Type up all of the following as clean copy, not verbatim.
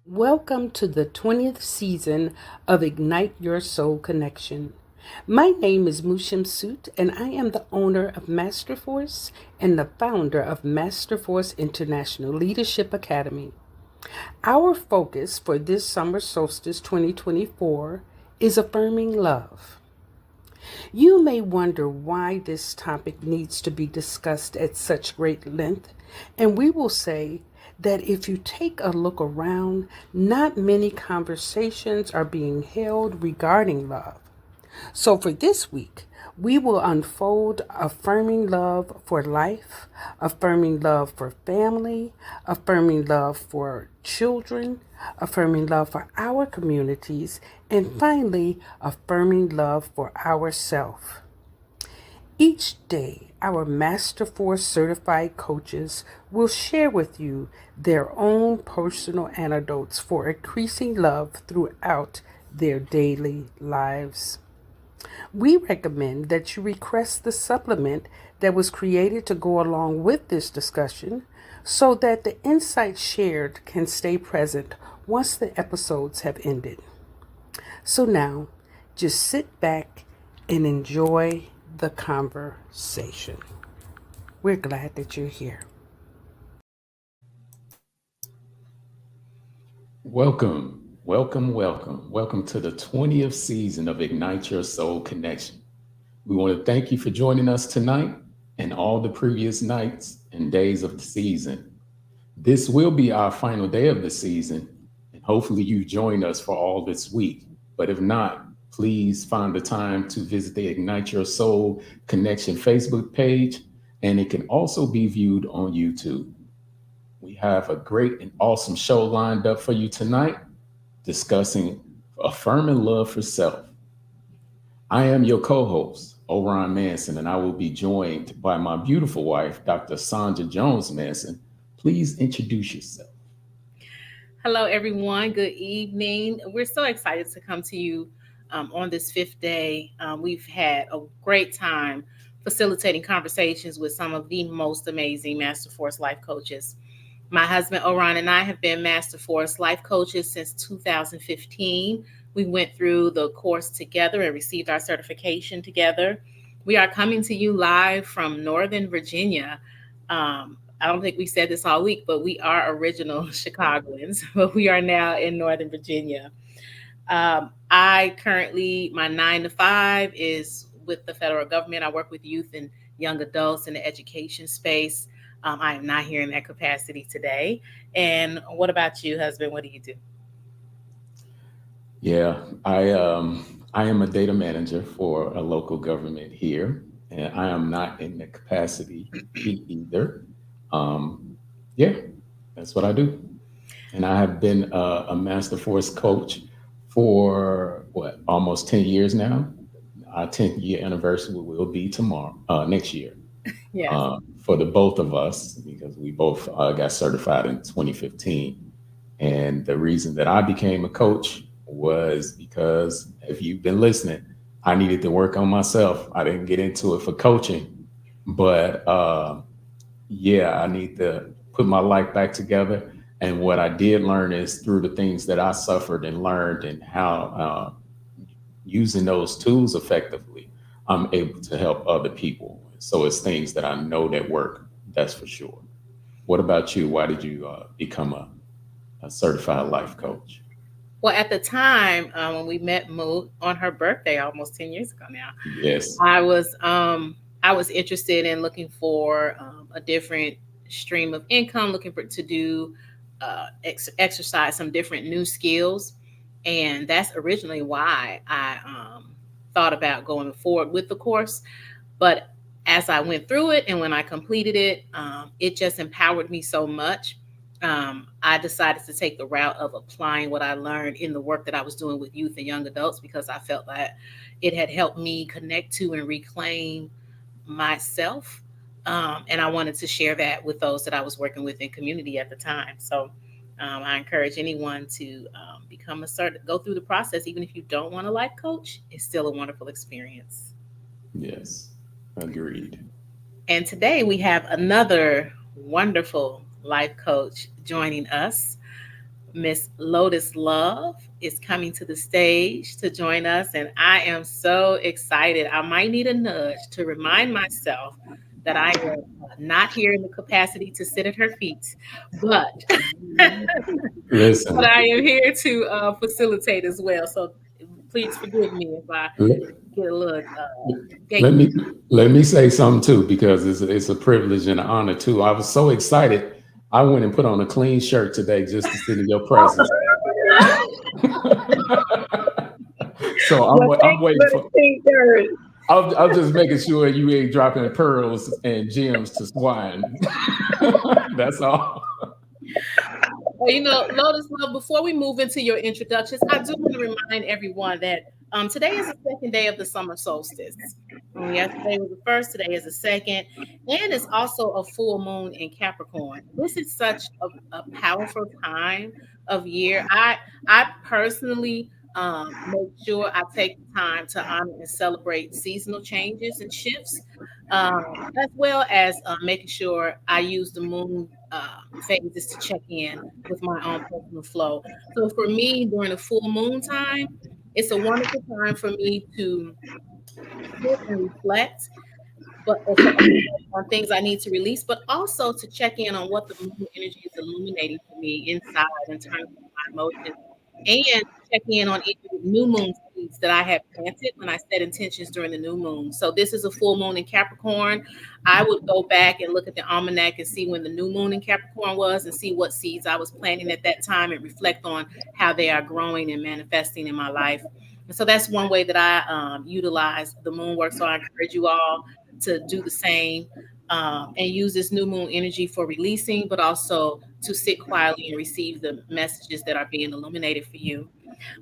Welcome to the 20th season of Ignite Your Soul Connection. My name is Mushim Soot, and I am the owner of Masterforce and the founder of Masterforce International Leadership Academy. Our focus for this summer solstice 2024 is affirming love. You may wonder why this topic needs to be discussed at such great length, and we will say that if you take a look around, not many conversations are being held regarding love. So, for this week, we will unfold affirming love for life, affirming love for family, affirming love for children, affirming love for our communities, and finally, affirming love for ourselves. Each day, our Master Force certified coaches will share with you their own personal antidotes for increasing love throughout their daily lives. We recommend that you request the supplement that was created to go along with this discussion so that the insights shared can stay present once the episodes have ended. So now, just sit back and enjoy the conversation. We're glad that you're here. Welcome to the 20th season of Ignite Your Soul Connection. We want to thank you for joining us tonight and all the previous nights and days of the season. This will be our final day of the season, and hopefully you join us for all this week. But if not, please find the time to visit the Ignite Your Soul Connection Facebook page, and it can also be viewed on YouTube. We have a great and awesome show lined up for you tonight, discussing affirming love for self. I am your co host, Orion Manson, and I will be joined by my beautiful wife, Dr. Sandra Jones Manson. Please introduce yourself. Hello, everyone. Good evening. We're so excited to come to you on this fifth day. We've had a great time facilitating conversations with some of the most amazing Master Force life coaches. My husband, Oran, and I have been Master Force life coaches since 2015. We went through the course together and received our certification together. We are coming to you live from Northern Virginia. I don't think we said this all week, but we are original Chicagoans, but we are now in Northern Virginia. I currently, my 9 to 5 is with the federal government. I work with youth and young adults in the education space. I am not here in that capacity today. And what about you, husband? What do you do? Yeah, I am a data manager for a local government here, and I am not in the capacity either. Um, yeah, that's what I do. And I have been a Master Force coach for what, almost 10 years now. Our 10th year anniversary will be tomorrow, next year, Yes. for the both of us, because we both got certified in 2015. And the reason that I became a coach was because, if you've been listening, I needed to work on myself. I didn't get into it for coaching, but yeah, I need to put my life back together. And what I did learn is through the things that I suffered and learned, and how using those tools effectively, I'm able to help other people. So it's things that I know that work. That's for sure. What about you? Why did you become a certified life coach? Well, at the time when we met Moot on her birthday, almost 10 years ago now, Yes. I was um, I was interested in looking for a different stream of income, looking for to do exercise some different new skills, and that's originally why I thought about going forward with the course. But as I went through it and when I completed it, it just empowered me so much. I decided to take the route of applying what I learned in the work that I was doing with youth and young adults because I felt that it had helped me connect to and reclaim myself. And I wanted to share that with those that I was working with in community at the time. So I encourage anyone to become a certain, go through the process, even if you don't want a life coach, it's still a wonderful experience. Yes. Agreed. And today we have another wonderful life coach joining us. Miss Lotus Love is coming to the stage to join us, and I am so excited. I might need a nudge to remind myself that I am not here in the capacity to sit at her feet, but but Listen, I am here to facilitate as well. So please forgive me if I let, get a little let gate. me let me say something too, because it's a privilege and an honor too. I was so excited. I went and put on a clean shirt today just to sit in your presence. So Well, I'm thanks waiting for the for. teachers. I'm just making sure you ain't dropping pearls and gems to swine. That's all. Well, Lotus, Love, before we move into your introductions, I do want to remind everyone that today is the second day of the summer solstice. Yesterday was the first, today is the second, and it's also a full moon in Capricorn. This is such a powerful time of year. I personally make sure I take the time to honor and celebrate seasonal changes and shifts, as well as making sure I use the moon phases to check in with my own personal flow. So for me, during the full moon time, it's a wonderful time for me to sit and reflect, but on things I need to release, but also to check in on what the moon energy is illuminating for me inside in terms of my emotions, and check in on any new moon seeds that I had planted when I set intentions during the new moon. So this is a full moon in Capricorn. I would go back and look at the almanac and see when the new moon in Capricorn was, and see what seeds I was planting at that time, and reflect on how they are growing and manifesting in my life. And so that's one way that I utilize the moon work. So I encourage you all to do the same, and use this new moon energy for releasing, but also to sit quietly and receive the messages that are being illuminated for you.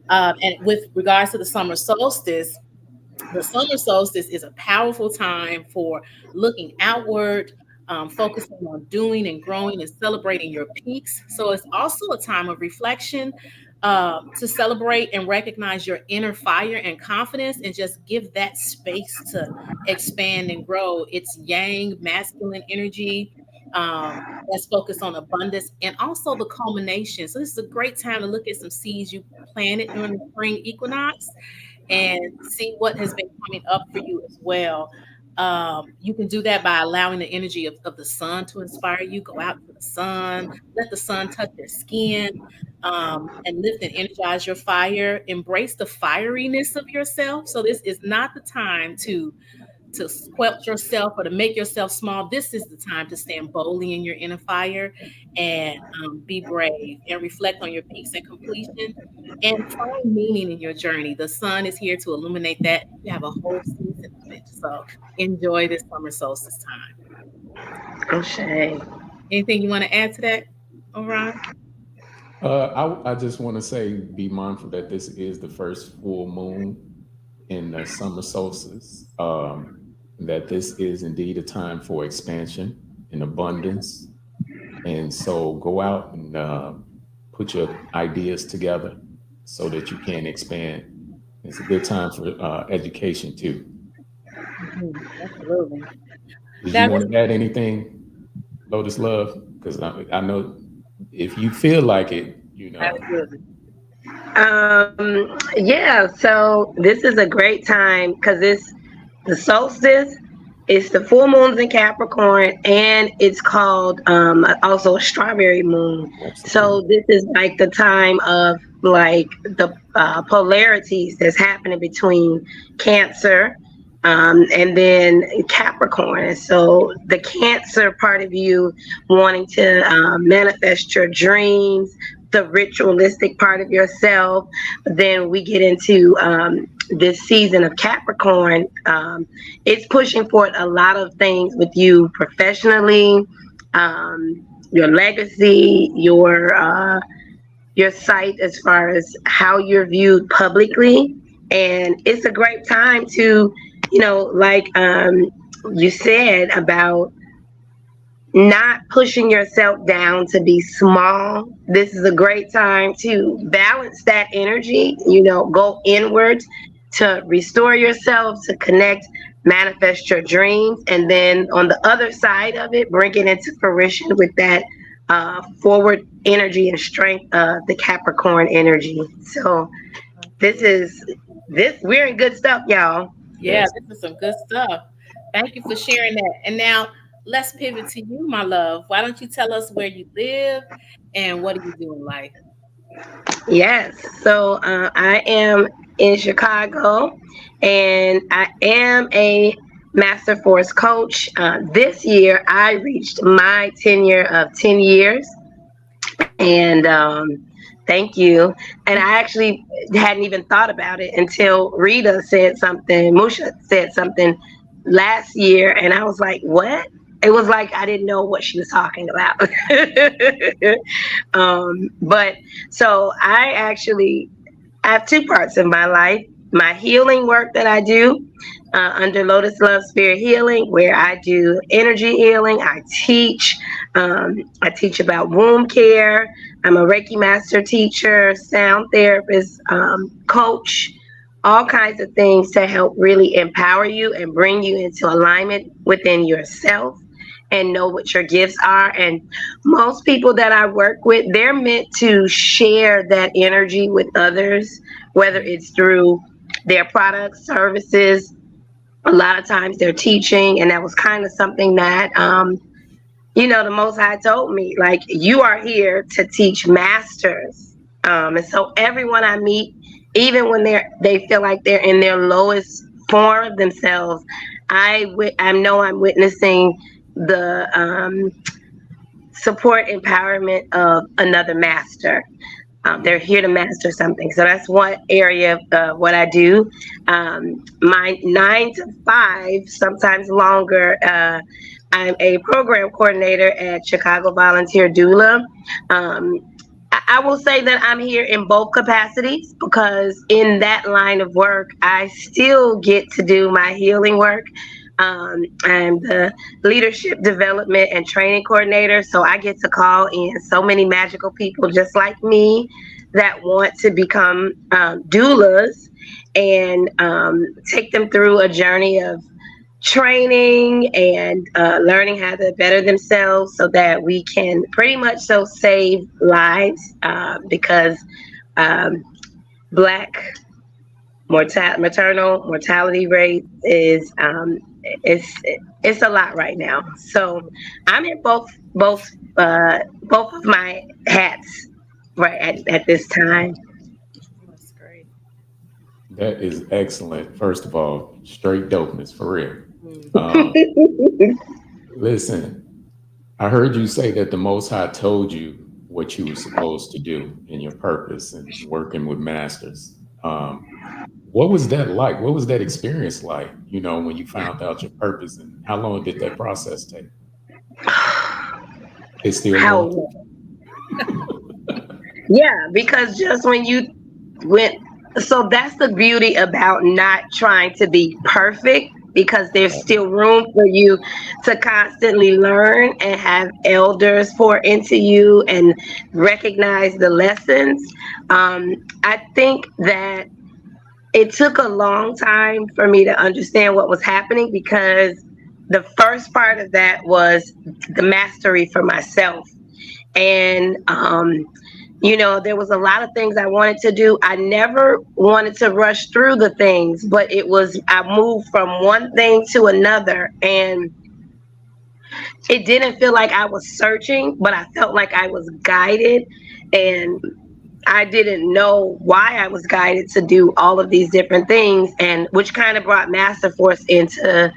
And with regards to the summer solstice is a powerful time for looking outward, focusing on doing and growing and celebrating your peaks. So it's also a time of reflection, to celebrate and recognize your inner fire and confidence, and just give that space to expand and grow. It's yang, masculine energy. That's focused on abundance and also the culmination. So this is a great time to look at some seeds you planted during the spring equinox and see what has been coming up for you as well. You can do that by allowing the energy of the sun to inspire you. Go out to the sun, let the sun touch your skin, and lift and energize your fire. Embrace the fieriness of yourself. So this is not the time to squelch yourself or to make yourself small. This is the time to stand boldly in your inner fire, and be brave and reflect on your peaks and completion, and find meaning in your journey. The sun is here to illuminate that. You have a whole season of it. So enjoy this summer solstice time. O'Shea. Anything you want to add to that, Orion? I just want to say, be mindful that this is the first full moon in the summer solstice. That this is indeed a time for expansion and abundance, and so go out and put your ideas together so that you can expand. It's a good time for education too. Absolutely. Did you Now, want to add anything, Lotus Love? Because I know if you feel like it, you know. absolutely. Yeah, so this is a great time because it's the solstice, it's the full moons in Capricorn, and it's called also a strawberry moon. Absolutely. So this is like the time of like the polarities that's happening between Cancer, and then Capricorn. So the Cancer part of you wanting to manifest your dreams, the ritualistic part of yourself. Then we get into this season of Capricorn. It's pushing forth a lot of things with you professionally, your legacy, your site as far as how you're viewed publicly. And it's a great time to, like you said about not pushing yourself down to be small. This is a great time to balance that energy, go inward to restore yourself, to connect, manifest your dreams. And then on the other side of it, bring it into fruition with that forward energy and strength of the Capricorn energy. So this is this we're in good stuff, y'all. Yeah, Yes. this is some good stuff. Thank you for sharing that. And now let's pivot to you, my love. Why don't you tell us where you live and what do you do in life? Yes. So I am in Chicago, and I am a Master Force coach. This year, I reached my tenure of 10 years, and thank you. And I actually hadn't even thought about it until Rita said something, Musha said something last year, and I was like, what? It was like I didn't know what she was talking about. But so I have two parts of my life: my healing work that I do under Lotus Love Spirit Healing, where I do energy healing. I teach about womb care. I'm a Reiki master teacher, sound therapist, coach, all kinds of things to help really empower you and bring you into alignment within yourself and know what your gifts are. And most people that I work with, they're meant to share that energy with others, whether it's through their products, services. A lot of times they're teaching, and that was kind of something that the Most High told me, like, you are here to teach masters. And so everyone I meet, even when they feel like they're in their lowest form of themselves, I know I'm witnessing the support empowerment of another master. They're here to master something. So that's one area of what I do. My 9 to 5, sometimes longer, I'm a program coordinator at Chicago Volunteer Doula. I will say that I'm here in both capacities, because in that line of work, I still get to do my healing work. I'm the leadership development and training coordinator, so I get to call in so many magical people just like me that want to become doulas, and take them through a journey of training and learning how to better themselves so that we can pretty much so save lives, because um, black maternal mortality rate is it's a lot right now. So I'm in both of my hats right at this time. That's great. That is excellent. First of all, straight dopeness for real. Mm. Um, Listen, I heard you say that the Most High told you what you were supposed to do in your purpose and working with masters. What was that like? What was that experience like? When you found out your purpose, and how long did that process take? It's still going. How Yeah, because just when you went, so that's the beauty about not trying to be perfect, because there's still room for you to constantly learn and have elders pour into you and recognize the lessons. I think that it took a long time for me to understand what was happening, because the first part of that was the mastery for myself. And there was a lot of things I wanted to do. I never wanted to rush through the things, but I moved from one thing to another, and it didn't feel like I was searching, but I felt like I was guided, and I didn't know why I was guided to do all of these different things, and which kind of brought Master Force into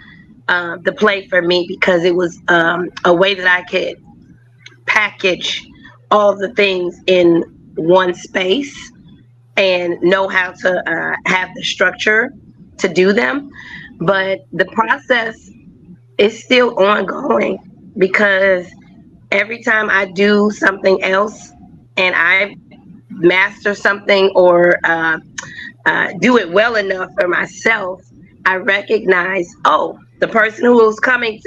the play for me, because it was a way that I could package all the things in one space and know how to have the structure to do them. But the process is still ongoing, because every time I do something else and I master something, or do it well enough for myself, I recognize, oh, the person who was coming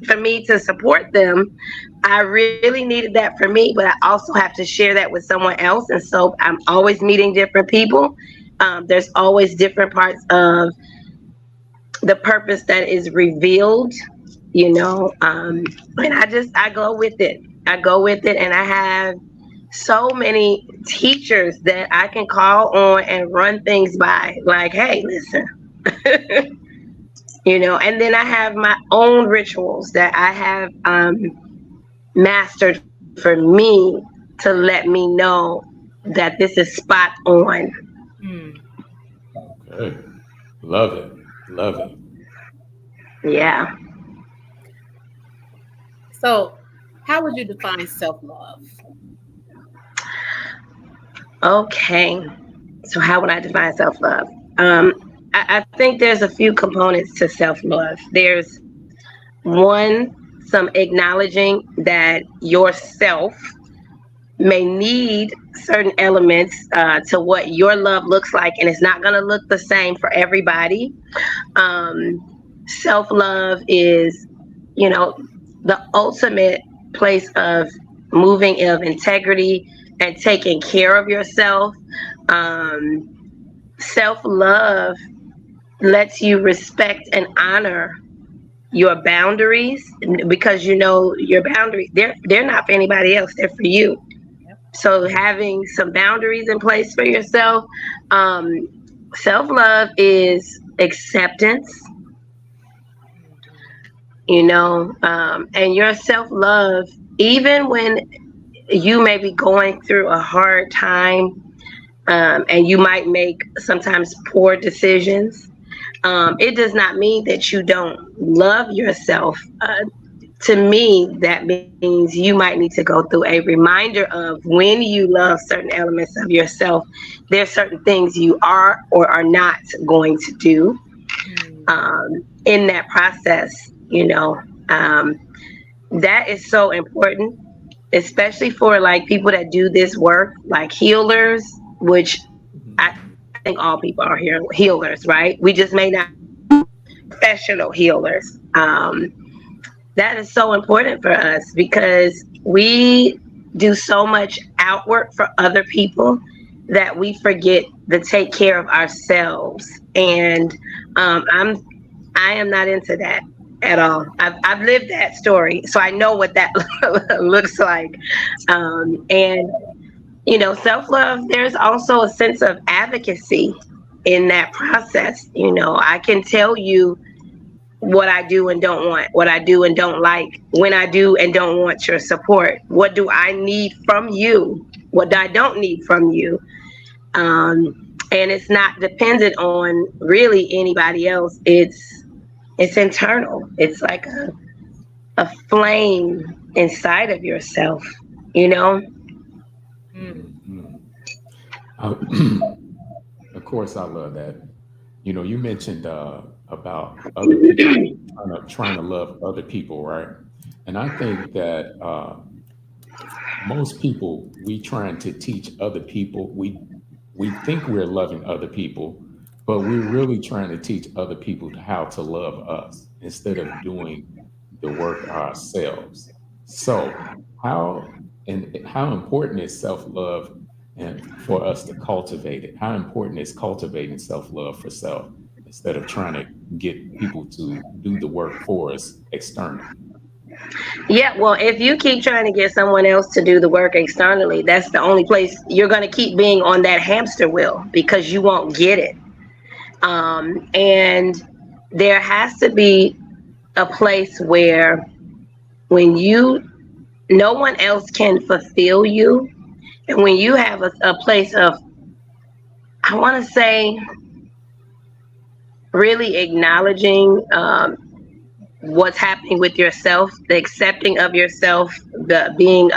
for me to support them, I really needed that for me, but I also have to share that with someone else. And so I'm always meeting different people. There's always different parts of the purpose that is revealed, and I go with it. I go with it, and I have so many teachers that I can call on and run things by. Like, hey, listen, And then I have my own rituals that I have mastered for me to let me know that this is spot on. Mm. Okay. Love it. Love it. Yeah. So, how would you define self love? Okay. So how would I define self-love? I think there's a few components to self-love. There's one, some acknowledging that yourself may need certain elements to what your love looks like, and it's not going to look the same for everybody. Self-love is, the ultimate place of moving of integrity and taking care of yourself. Um, Self-love lets you respect and honor your boundaries, because your boundaries, they're not for anybody else, they're for you. Yep. So having some boundaries in place for yourself. Self-love is acceptance, and your self-love, even when you may be going through a hard time, and you might make sometimes poor decisions, it does not mean that you don't love yourself. To me, that means you might need to go through a reminder of when you love certain elements of yourself, there's certain things you are or are not going to do Mm. in that process. That is so important, especially for like people that do this work, like healers, which I Mhm. think all people are here healers, right? We just may not professional healers. That is so important for us because we do so much outwork for other people that we forget to take care of ourselves. And I am not into that at all. I've lived that story, so I know what that looks like. And self love, there's also a sense of advocacy in that process. I can tell you what I do and don't want, what I do and don't like, when I do and don't want your support. What do I need from you? What I don't need from you? And it's not dependent on really anybody else. It's internal. It's like a flame inside of yourself, you know? Mm. Mhm. Uh, of course, I love that. You mentioned about other people trying to love other people, right? And I think that most people, we trying to teach other people. We think we're loving other people, but we're really trying to teach other people how to love us instead of doing the work ourselves. So, how important is self love, and for us to cultivate it? How important is cultivating self love for self instead of trying to get people to do the work for us externally? Yeah, well, if you keep trying to get someone else to do the work externally, that's the only place you're going to keep being on that hamster wheel because you won't get it. And there has to be a place where when no one else can fulfill you, and when you have a place of, I want to say, really acknowledging what's happening with yourself, the accepting of yourself, the being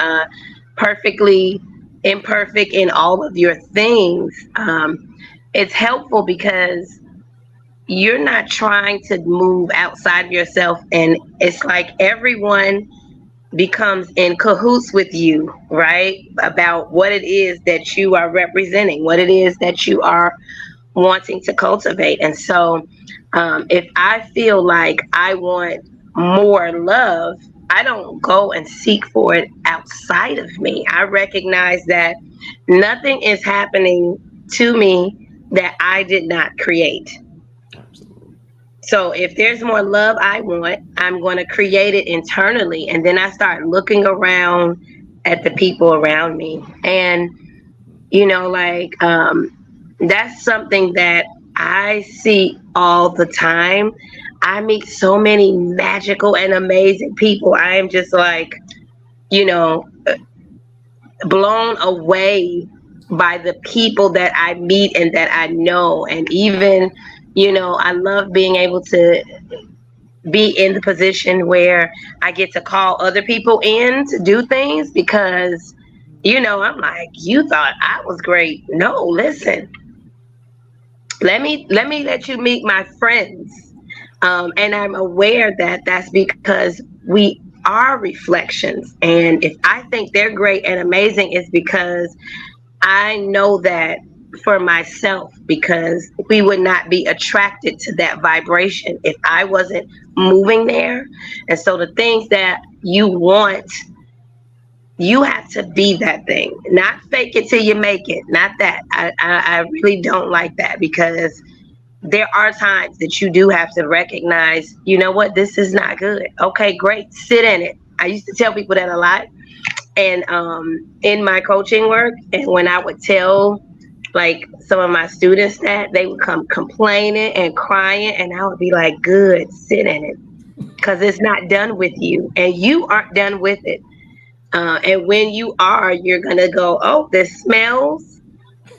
perfectly imperfect in all of your things. It's helpful because you're not trying to move outside of yourself, and it's like everyone becomes in cahoots with you, right? About what it is that you are representing, what it is that you are wanting to cultivate. And so, if I feel like I want more love, I don't go and seek for it outside of me. I recognize that nothing is happening to me that I did not create. Absolutely. So if there's more love I want, I'm going to create it internally. And then I start looking around at the people around me. And, like, that's something that I see all the time. I meet so many magical and amazing people. I am just like, you know, blown away by the people that I meet and that I know. And even, I love being able to be in the position where I get to call other people in to do things because, I'm like, you thought I was great. No, listen, let me let you meet my friends. And I'm aware that that's because we are reflections. And if I think they're great and amazing, it's because I know that for myself, because we would not be attracted to that vibration if I wasn't moving there. And so the things that you want, you have to be that thing, not fake it till you make it. Not that. I really don't like that, because there are times that you do have to recognize, you know what, this is not good. Okay, great. Sit in it. I used to tell people that a lot. And in my coaching work, and when I would tell like some of my students that, they would come complaining and crying, and I would be like, good, sit in it, because it's not done with you and you aren't done with it. And when you are, you're gonna go, oh, this smells,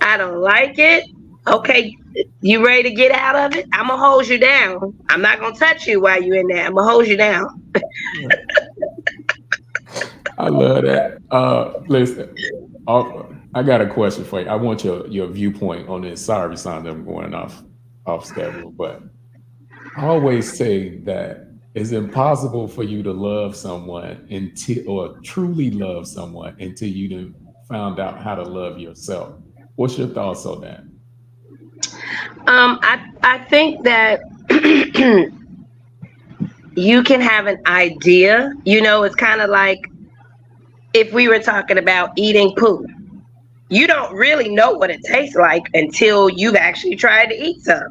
I don't like it. Okay, you ready to get out of it? I'm gonna hold you down. I'm not gonna touch you while you're in there. I'm gonna hold you down. I love that. Listen, I got a question for you. I want your viewpoint on this. Sorry, Sandra, I'm going off schedule, but I always say that it's impossible for you to love someone until, or truly love someone, until you done found out how to love yourself. What's your thoughts on that? I think that you can have an idea. It's kind of like if we were talking about eating poo. You don't really know what it tastes like until you've actually tried to eat some.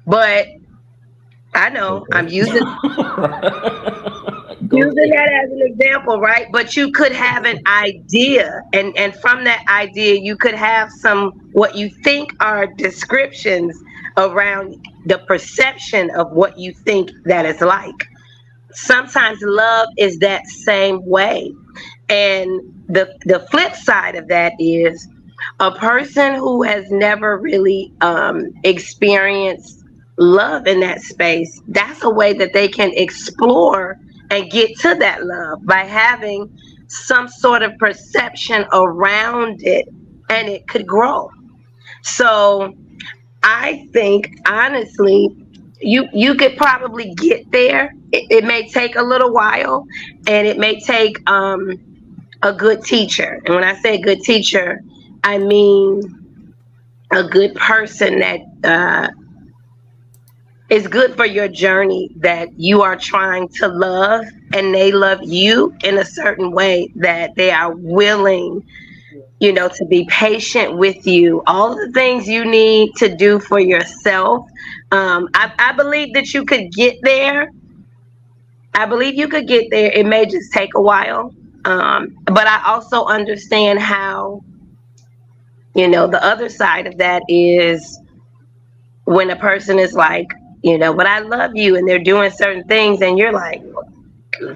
But I know I'm Okay. using Go that ahead. as an example, right? But you could have an idea, and from that idea, you could have some what you think are descriptions around the perception of what you think that is like. Sometimes love is that same way. And the flip side of that is a person who has never really experienced love in that space. That's a way that they can explore and get to that love, by having some sort of perception around it, and it could grow. So I think, honestly, you could probably get there. It may take a little while, and it may take a good teacher. And when I say good teacher, I mean a good person that is good for your journey, that you are trying to love, and they love you in a certain way, that they are willing, to be patient with you, all the things you need to do for yourself. I believe that you could get there. I believe you could get there. It may just take a while. But I also understand how, the other side of that is when a person is like, but I love you, and they're doing certain things, and you're like,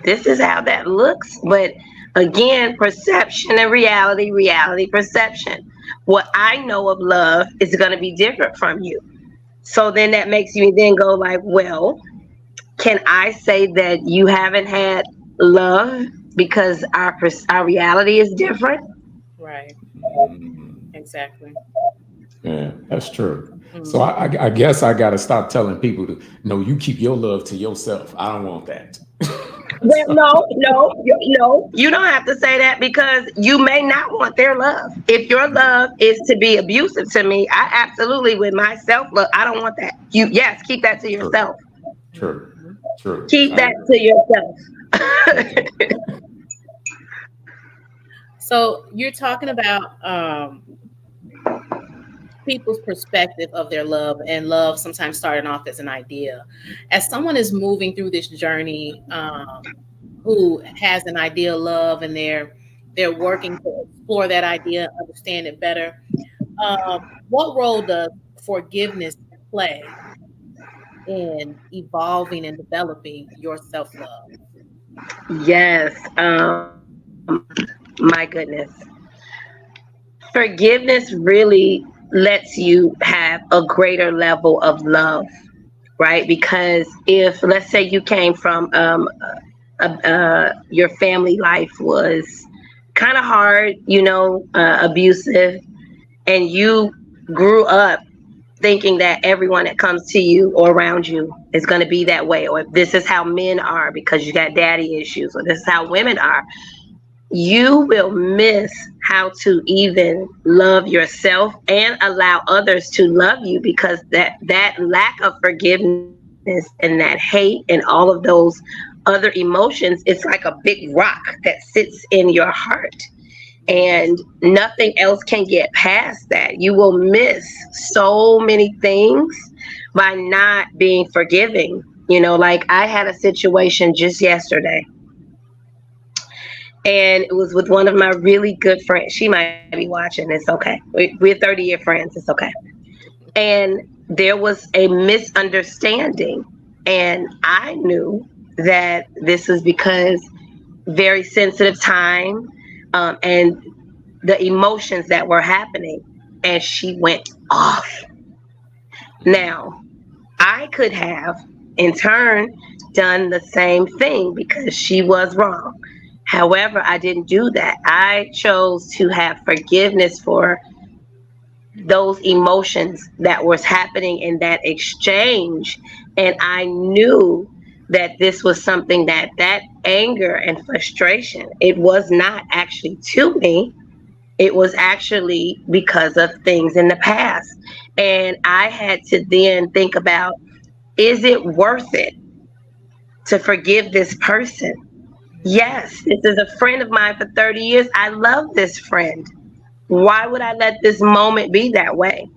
this is how that looks. But again, perception and reality, perception. What I know of love is going to be different from you. So then that makes you then go like, well, can I say that you haven't had love because our reality is different? Right. Exactly. Yeah, that's true. So Mhm. I guess I got to stop telling people to, no, you keep your love to yourself. I don't want that. Well, no, no, no. You don't have to say that, because you may not want their love. If your love is to be abusive to me, I absolutely, with my self love, I don't want that. Yes, keep that to True, yourself. true, Mhm. true. Keep I that agree. to yourself. Okay. So you're talking about people's perspective of their love, and love sometimes starting off as an idea. As someone is moving through this journey, who has an idea of love, and they're working to explore that idea, understand it better. What role does forgiveness play in evolving and developing your self love? Yes. My goodness. Forgiveness really lets you have a greater level of love, right? Because if, let's say, you came from your family life was kind of hard, abusive, and you grew up thinking that everyone that comes to you or around you is going to be that way, or this is how men are because you got daddy issues, or this is how women are, you will miss how to even love yourself and allow others to love you, because that lack of forgiveness and that hate and all of those other emotions, it's like a big rock that sits in your heart, and nothing else can get past that. You will miss so many things by not being forgiving. Like, I had a situation just yesterday, and it was with one of my really good friends. She might be watching. It's okay. We're 30-year friends. It's okay. And there was a misunderstanding, and I knew that this was because very sensitive time, and the emotions that were happening, and she went off. Now, I could have, in turn, done the same thing because she was wrong. However, I didn't do that. I chose to have forgiveness for those emotions that was happening in that exchange. And I knew that this was something that anger and frustration, it was not actually to me. It was actually because of things in the past. And I had to then think about, is it worth it to forgive this person? Yes, this is a friend of mine for 30 years. I love this friend. Why would I let this moment be that way?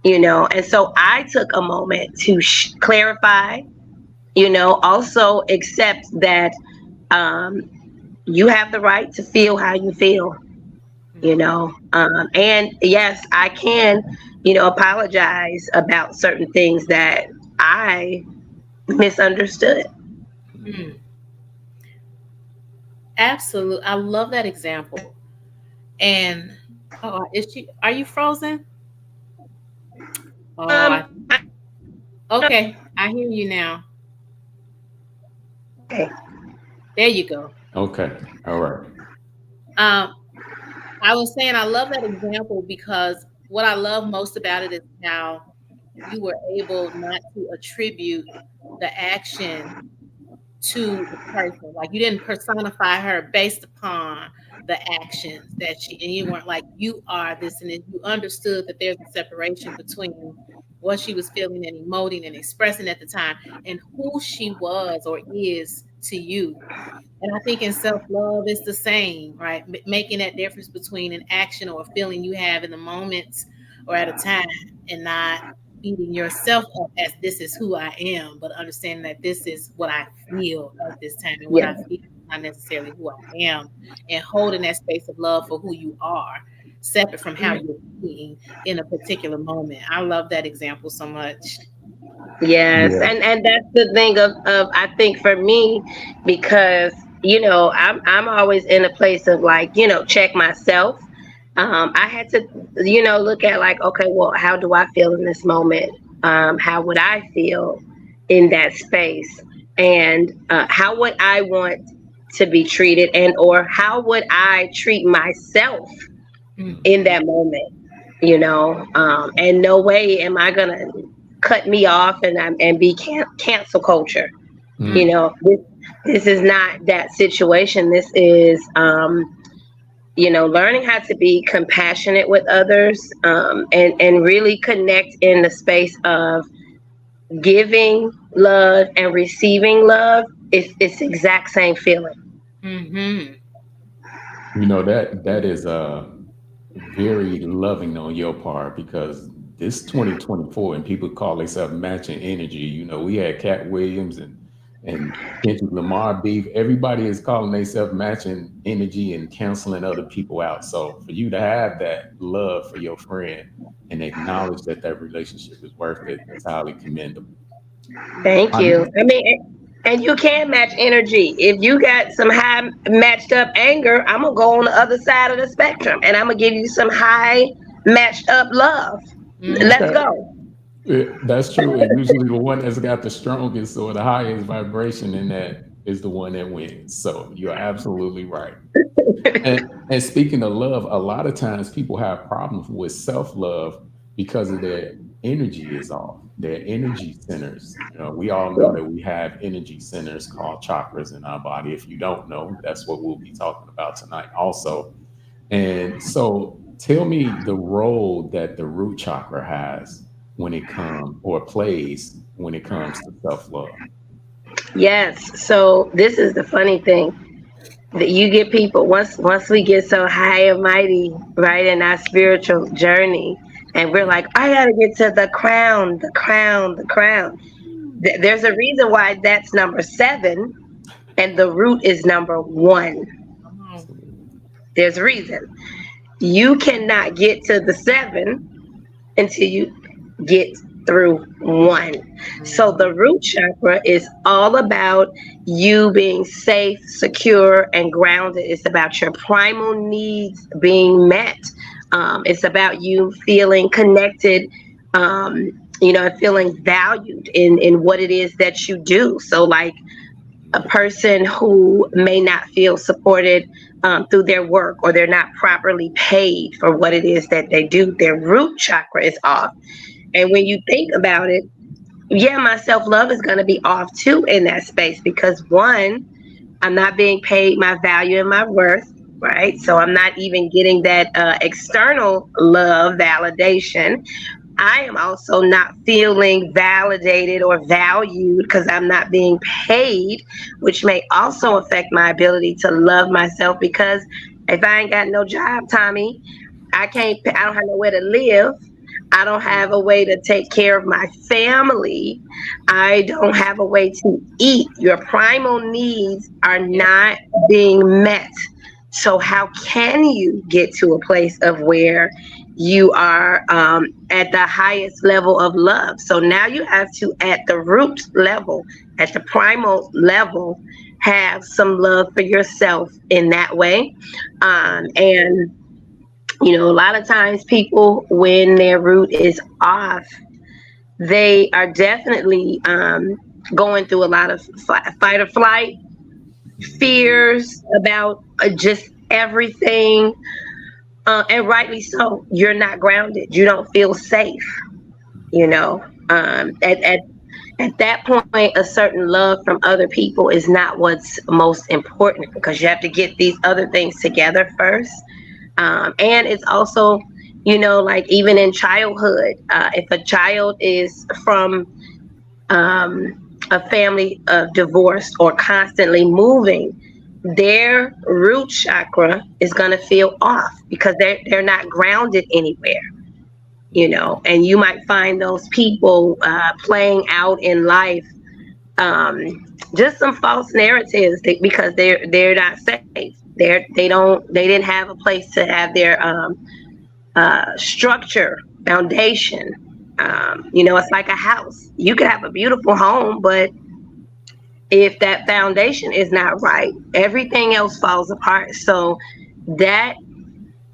And so I took a moment to clarify, also accept that, um, you have the right to feel how you feel, and yes, I can, apologize about certain things that I misunderstood. Mm, absolutely. I love that example. And oh, is she? Are you frozen? Oh, I okay. I hear you now. Okay. There you go. Okay. All right. Um, I was saying I love that example because what I love most about it is how you were able not to attribute the action to the person. Like, you didn't personify her based upon the actions that she, and you weren't like, you are this, and then you understood that there's a separation between what she was feeling and emoting and expressing at the time and who she was or is to you. And I think in self love, it's the same, right? Making that difference between an action or a feeling you have in the moment or at a time, and not beating yourself up as this is who I am, but understanding that this is what I feel at this time, and what Yeah. I feel is not necessarily who I am, and holding that space of love for who you are, separate from how you're being in a particular moment. I love that example so much. Yes, Yeah. and that's the thing of I think for me, because I'm always in a place of, like, check myself. I had to look at, like, okay, well, how do I feel in this moment? How would I feel in that space? And how would I want to be treated, and or how would I treat myself in Mhm. that moment? And no way am I gonna cut me off and be cancel culture. Mm. This is not that situation. This is, learning how to be compassionate with others, and really connect in the space of giving love and receiving love. It's the exact same feeling. Mhm. That is very loving on your part because this 2024 and people call themselves matching energy. We had Cat Williams and Kendrick Lamar beef. Everybody is calling themselves matching energy and canceling other people out. So for you to have that love for your friend and acknowledge that that relationship is worth it is highly commendable. Thank I you. know. I mean, and you can match energy. If you got some high matched up anger, I'm gonna go on the other side of the spectrum, and I'm gonna give you some high matched up love. Let's Mm-hmm. Okay. go. That's true. And usually the one that's got the strongest or the highest vibration in that is the one that wins. So you're absolutely right. And speaking of love, a lot of times people have problems with self love because of their energy is off, their energy centers. We all know that we have energy centers called chakras in our body. If you don't know, that's what we'll be talking about tonight also. And so tell me the role that the root chakra has when it comes or plays when it comes to self love. Yes. So this is the funny thing that you get people once we get so high and mighty, right, in our spiritual journey, and we're like, I gotta get to the crown, the crown, the crown. There's a reason why that's number 7, and the root is number 1. Come on. There's a reason. You cannot get to the 7 until you get through 1. So Mm-hmm. the root chakra is all about you being safe, secure, and grounded. It's about your primal needs being met. It's about you feeling connected, and feeling valued in what it is that you do. So, like, a person who may not feel supported through their work, or they're not properly paid for what it is that they do, their root chakra is off. And when you think about it, yeah, my self love is going to be off too in that space, because one, I'm not being paid my value and my worth, right? So I'm not even getting that external love validation. I am also not feeling validated or valued because I'm not being paid, which may also affect my ability to love myself. Because if I ain't got no job, Tommy, I don't have nowhere to live. I don't have a way to take care of my family. I don't have a way to eat. Your primal needs are Yep. not being met. So, how can you get to a place of where you are at the highest level of love? So, now you have to, at the root level, at the primal level, have some love for yourself in that way. And a lot of times people, when their root is off, they are definitely going through a lot of fight or flight, fears about just everything. And rightly so. You're not grounded. You don't feel safe. You know, at that point, a certain love from other people is not what's most important, because you have to get these other things together first. And it's also, like, even in childhood, if a child is from a family of divorce or constantly moving, their root chakra is going to feel off because they're not grounded anywhere. And you might find those people playing out in life, um, just some false narratives, because they're not safe. They didn't have a place to have their structure, foundation. It's like a house. You could have a beautiful home, but if that foundation is not right, everything else falls apart. So that,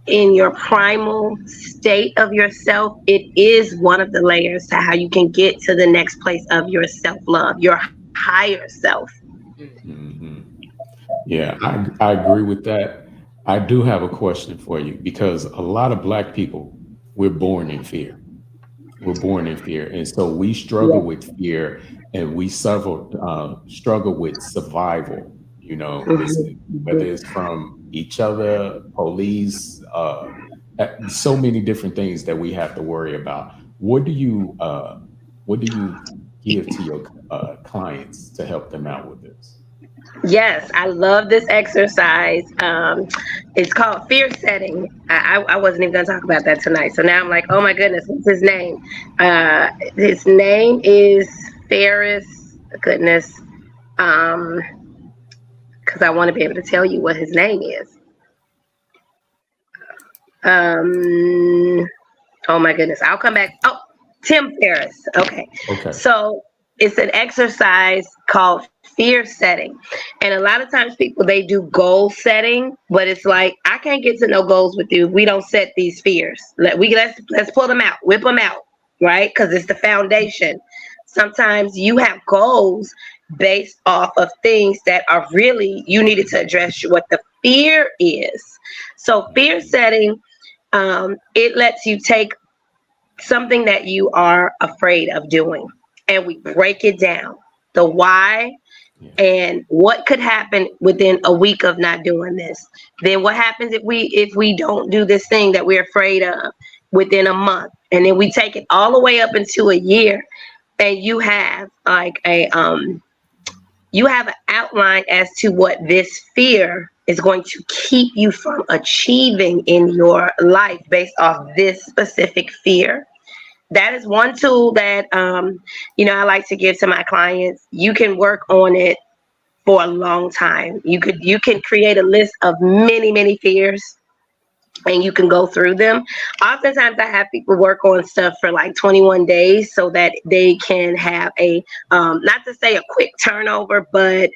in your primal state of yourself, it is one of the layers to how you can get to the next place of your self love, your higher self. Hmm. Yeah, I agree with that. I do have a question for you because a lot of Black people, we're born in fear. We're born in fear. And so we struggle Yeah. with fear and we struggle with survival. It's whether it's from each other, police, so many different things that we have to worry about. What do you give to your clients to help them out with this? Yes, I love this exercise. It's called fear setting. I wasn't even going to talk about that tonight. So now I'm like, oh my goodness, what's his name? His name is Ferris. Goodness. Um, because I want to be able to tell you what his name is. Um, oh my goodness, I'll come back. Oh, Tim Ferriss. Okay, Okay. so it's an exercise called fear setting, and a lot of times people they do goal setting, but it's like I can't get to no goals with you if we don't set these fears. Let's pull them out, whip them out, right? Because it's the foundation. Sometimes you have goals based off of things that are really you needed to address what the fear is. So fear setting, it lets you take something that you are afraid of doing and we break it down, the why Yeah. and what could happen within a week of not doing this. Then what happens if we don't do this thing that we're afraid of within a month, and then we take it all the way up into a year, and you have like you have an outline as to what this fear is going to keep you from achieving in your life based off this specific fear. That is one tool that I like to give to my clients. You can work on it for a long time. You can create a list of many fears and you can go through them. Oftentimes I have people work on stuff for like 21 days so that they can have a not to say a quick turnover, but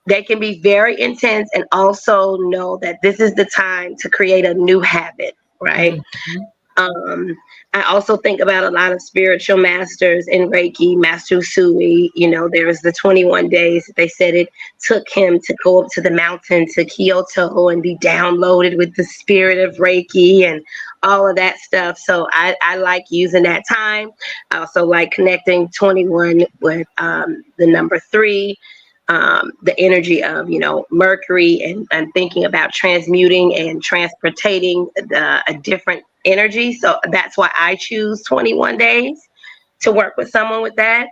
they can be very intense and also know that this is the time to create a new habit, right? Mhm. Um, I also think about a lot of spiritual masters in Reiki, Master Usui. There was the 21 days. They said it took him to go up to the mountain to Kyoto and be downloaded with the spirit of Reiki and all of that stuff. So I like using that time. I also like connecting 21 with the number 3. The energy of Mercury and thinking about transmuting and transportating a different energy. So that's why I choose 21 days to work with someone with that.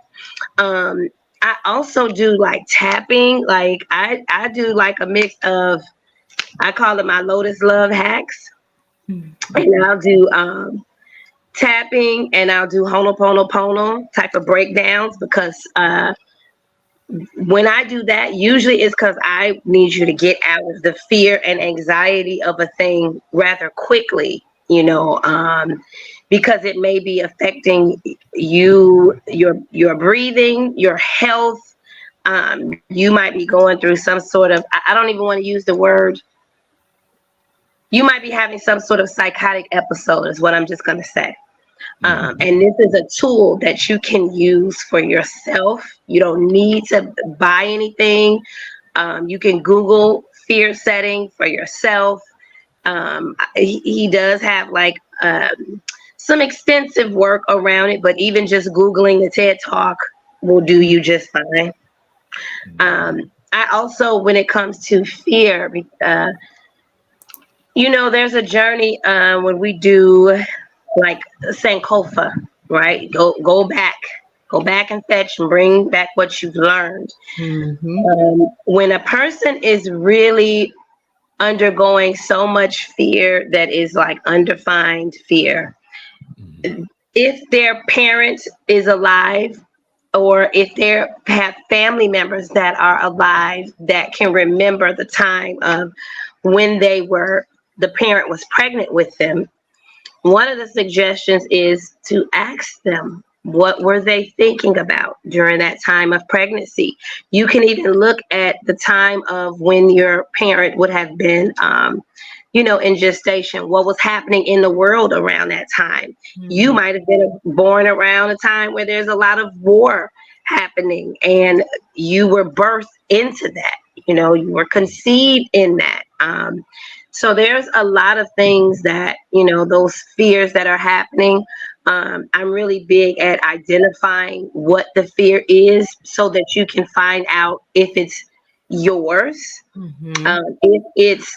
um I also do like tapping. Like I do like a mix of, I call it my Lotus Love hacks, and I'll do tapping, and I'll do Ho'oponopono type of breakdowns, because when I do that, usually it's because I need you to get out of the fear and anxiety of a thing rather quickly, because it may be affecting your breathing, your health. You might be going through some sort of, I don't even want to use the word, you might be having some sort of psychotic episode, is what I'm just going to say. And this is a tool that you can use for yourself. You don't need to buy anything. You can Google fear setting for yourself. He does have like some extensive work around it, but even just Googling the TED Talk will do you just fine. I also, when it comes to fear, there's a journey when we do like Sankofa, right? Go back and fetch and bring back what you've learned. Mhm. When a person is really undergoing so much fear that is like undefined fear, if their parent is alive, or if they have family members that are alive that can remember the time of when the parent was pregnant with them, one of the suggestions is to ask them, what were they thinking about during that time of pregnancy? You can even look at the time of when your parent would have been, in gestation. What was happening in the world around that time? You Mhm. might have been born around a time where there's a lot of war happening, and you were birthed into that. You were conceived in that. So there's a lot of things that, those fears that are happening. I'm really big at identifying what the fear is so that you can find out if it's yours. Mhm. If it's,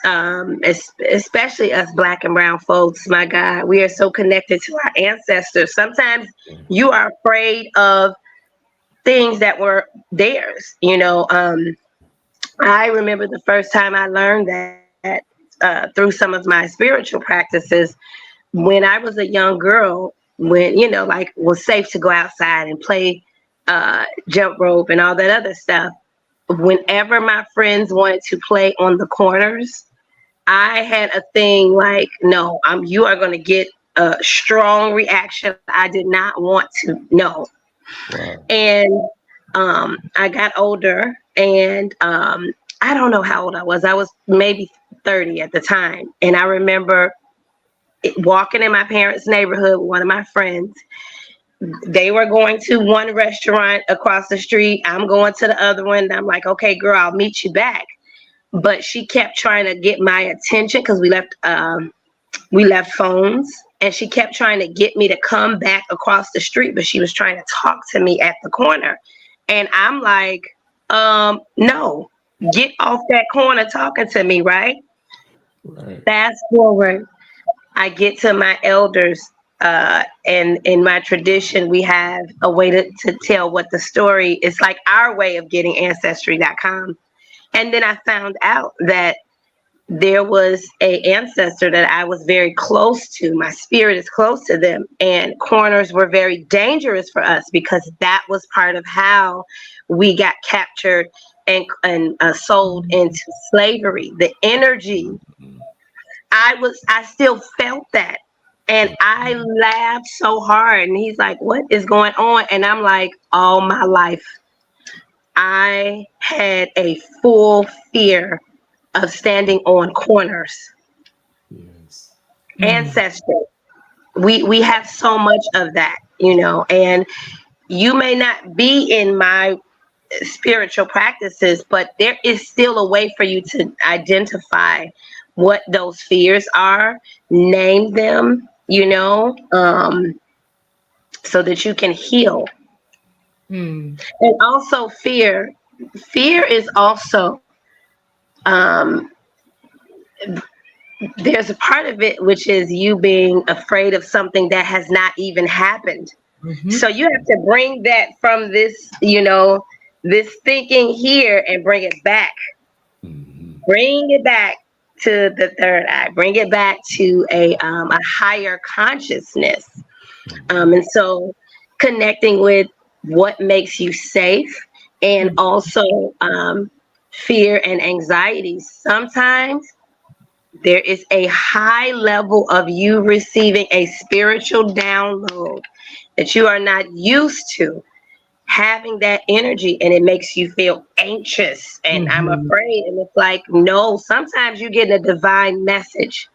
especially us Black and brown folks, my God, we are so connected to our ancestors. Sometimes you are afraid of things that were theirs. I remember the first time I learned that through some of my spiritual practices when I was a young girl, when, like, was safe to go outside and play jump rope and all that other stuff. Whenever my friends wanted to play on the corners, I had a thing like, no, you are going to get a strong reaction. I did not want to know. Wow. And I got older, and I don't know how old I was. I was maybe 30 at the time. And I remember walking in my parents' neighborhood with one of my friends. They were going to one restaurant across the street. I'm going to the other one. And I'm like, okay, girl, I'll meet you back. But she kept trying to get my attention because we left phones, and she kept trying to get me to come back across the street, but she was trying to talk to me at the corner. And I'm like, no, get off that corner talking to me, right? Right. Fast forward, I get to my elders, and in my tradition, we have a way to tell what the story is, like our way of getting ancestry.com. And then I found out that there was a ancestor that I was very close to. My spirit is close to them, and corners were very dangerous for us because that was part of how we got captured and sold into slavery. The energy, I still felt that, and I laughed so hard. And he's like, "What is going on?" And I'm like, all my life, I had a full fear of standing on corners. Yes. Ancestry. We have so much of that, and you may not be in my spiritual practices, but there is still a way for you to identify what those fears are, name them, so that you can heal. Mm. And also fear is also, um, there's a part of it which is you being afraid of something that has not even happened. Mm-hmm. So you have to bring that from this, this thinking here, and bring it back. Mhm. Bring it back to the third eye. Bring it back to a higher consciousness. And so connecting with what makes you safe, and also fear and anxiety. Sometimes there is a high level of you receiving a spiritual download that you are not used to having that energy, and it makes you feel anxious and I'm Mm-hmm. afraid. And it's like, no, sometimes you get a divine message.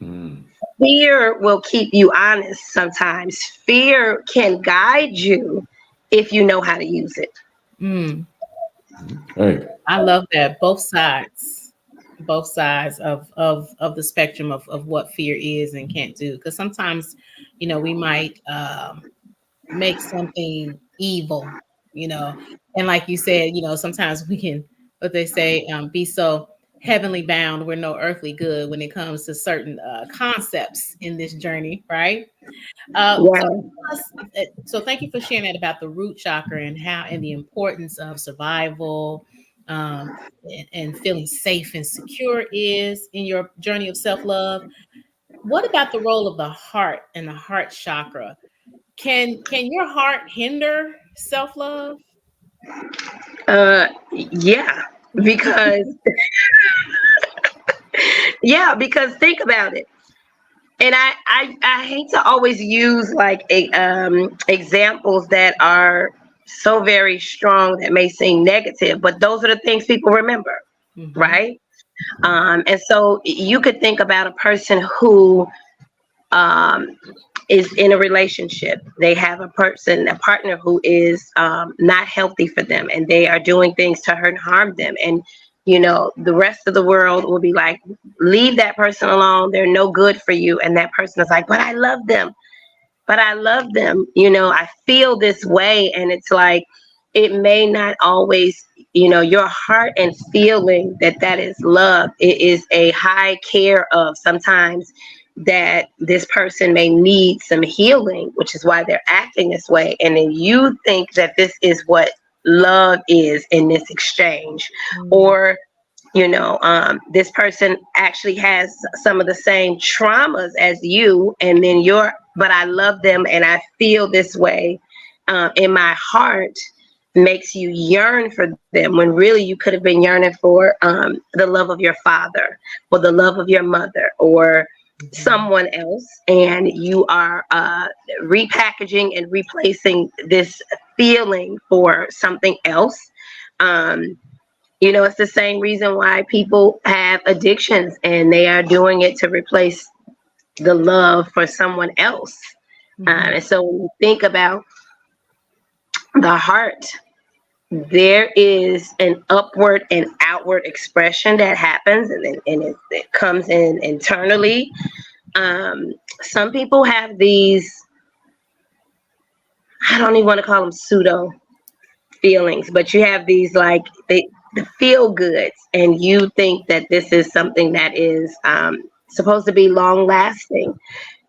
Mm. Fear will keep you honest sometimes. Fear can guide you if you know how to use it. Mm. Okay. I love that. Both sides of the spectrum of what fear is and can't do. Because sometimes, we might make something evil, and like you said, sometimes we can, what they say, be so heavenly bound, we're no earthly good when it comes to certain concepts in this journey, right? So, Yeah. so thank you for sharing that about the root chakra and how and the importance of survival, um, and feeling safe and secure is in your journey of self love. What about the role of the heart and the heart chakra? Can your heart hinder self love? Yeah, because because think about it. And I hate to always use like examples that are so very strong that may seem negative, but those are the things people remember, Mm-hmm. right? And so you could think about a person who um, is in a relationship. They have a partner who is not healthy for them, and they are doing things to hurt and harm them. And the rest of the world will be like, leave that person alone. They're no good for you. And that person is like, but I love them. But I love them. I feel this way, and it's like it may not always. Your heart and feeling that is love. It is a high care of sometimes that this person may need some healing, which is why they're acting this way. And then you think that this is what love is in this exchange, Mm-hmm. or This person actually has some of the same traumas as you, and then but I love them and I feel this way in my heart, makes you yearn for them when really you could have been yearning for the love of your father or the love of your mother or someone else, and you are repackaging and replacing this feeling for something else. It's the same reason why people have addictions, and they are doing it to replace the love for someone else. And so when you think about the heart, there is an upward and outward expression that happens, and it comes in internally. Some people have these, I don't even want to call them pseudo feelings, but you have these like the feel goods, and you think that this is something that is supposed to be long lasting.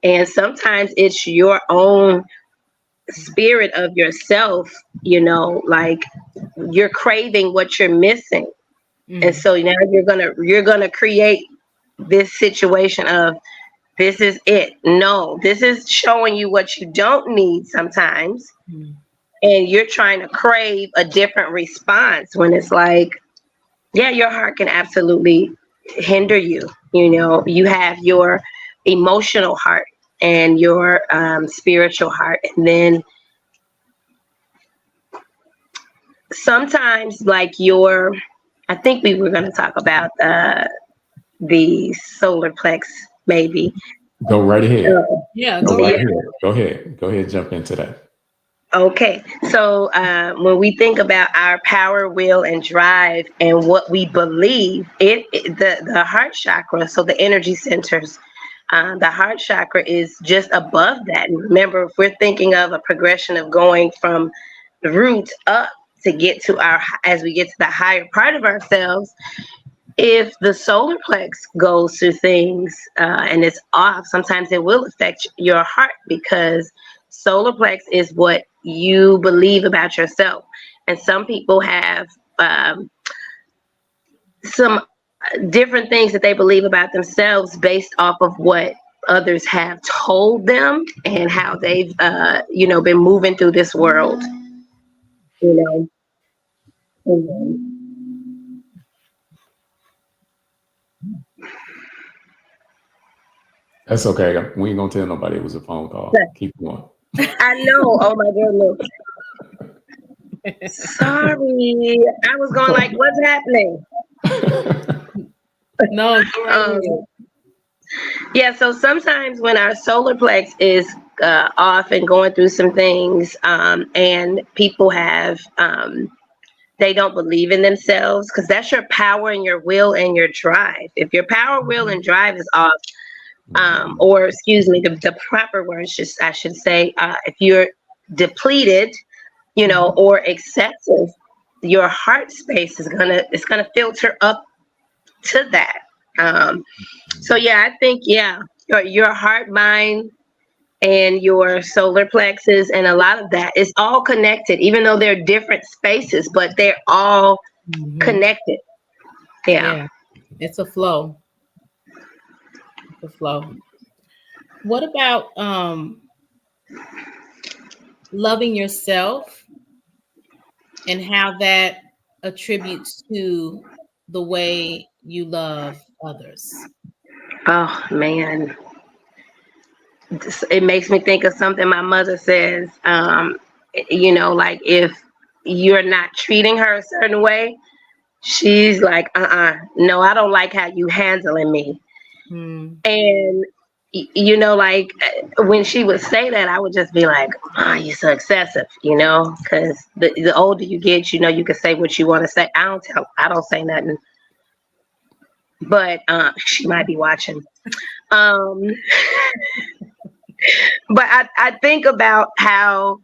And sometimes it's your own spirit of yourself, like you're craving what you're missing. And so now you're gonna create this situation of, this is it. No, this is showing you what you don't need sometimes. And you're trying to crave a different response when it's like, yeah, your heart can absolutely hinder you. You have your emotional heart and your spiritual heart. And then sometimes like I think we were going to talk about the solar plex maybe. Go right ahead. Yeah, Go right ahead. Go ahead. Go ahead. Jump into that. Okay, so when we think about our power, will, and drive, and what we believe, the heart chakra, so the energy centers, the heart chakra is just above that. And remember, if we're thinking of a progression of going from the root up to get to as we get to the higher part of ourselves, if the solar plex goes through things and it's off, sometimes it will affect your heart, because solar plex is what you believe about yourself. And some people have some different things that they believe about themselves based off of what others have told them and how they've been moving through this world. That's okay. We ain't gonna tell nobody it was a phone call. Keep going. I know. Oh my goodness. Sorry. I was going like, what's happening? No. Yeah, so sometimes when our solar plex is off and going through some things, and people have, they don't believe in themselves, because that's your power and your will and your drive. If your power, will, and drive is off, or excuse me, the proper words, I should say, if you're depleted, or excessive, your heart space is gonna filter up to that. So yeah, I think your heart, mind, and your solar plexus, and a lot of that is all connected, even though they're different spaces, but they're all connected. Yeah. It's a flow. What about loving yourself and how that attributes to the way you love others? Oh man, it makes me think of something my mother says. Like if you're not treating her a certain way, she's like, no, I don't like how you handling me. And like when she would say that, I would just be like, you're so excessive, because the older you get, you can say what you want to say. I don't say nothing, but she might be watching. But I think about how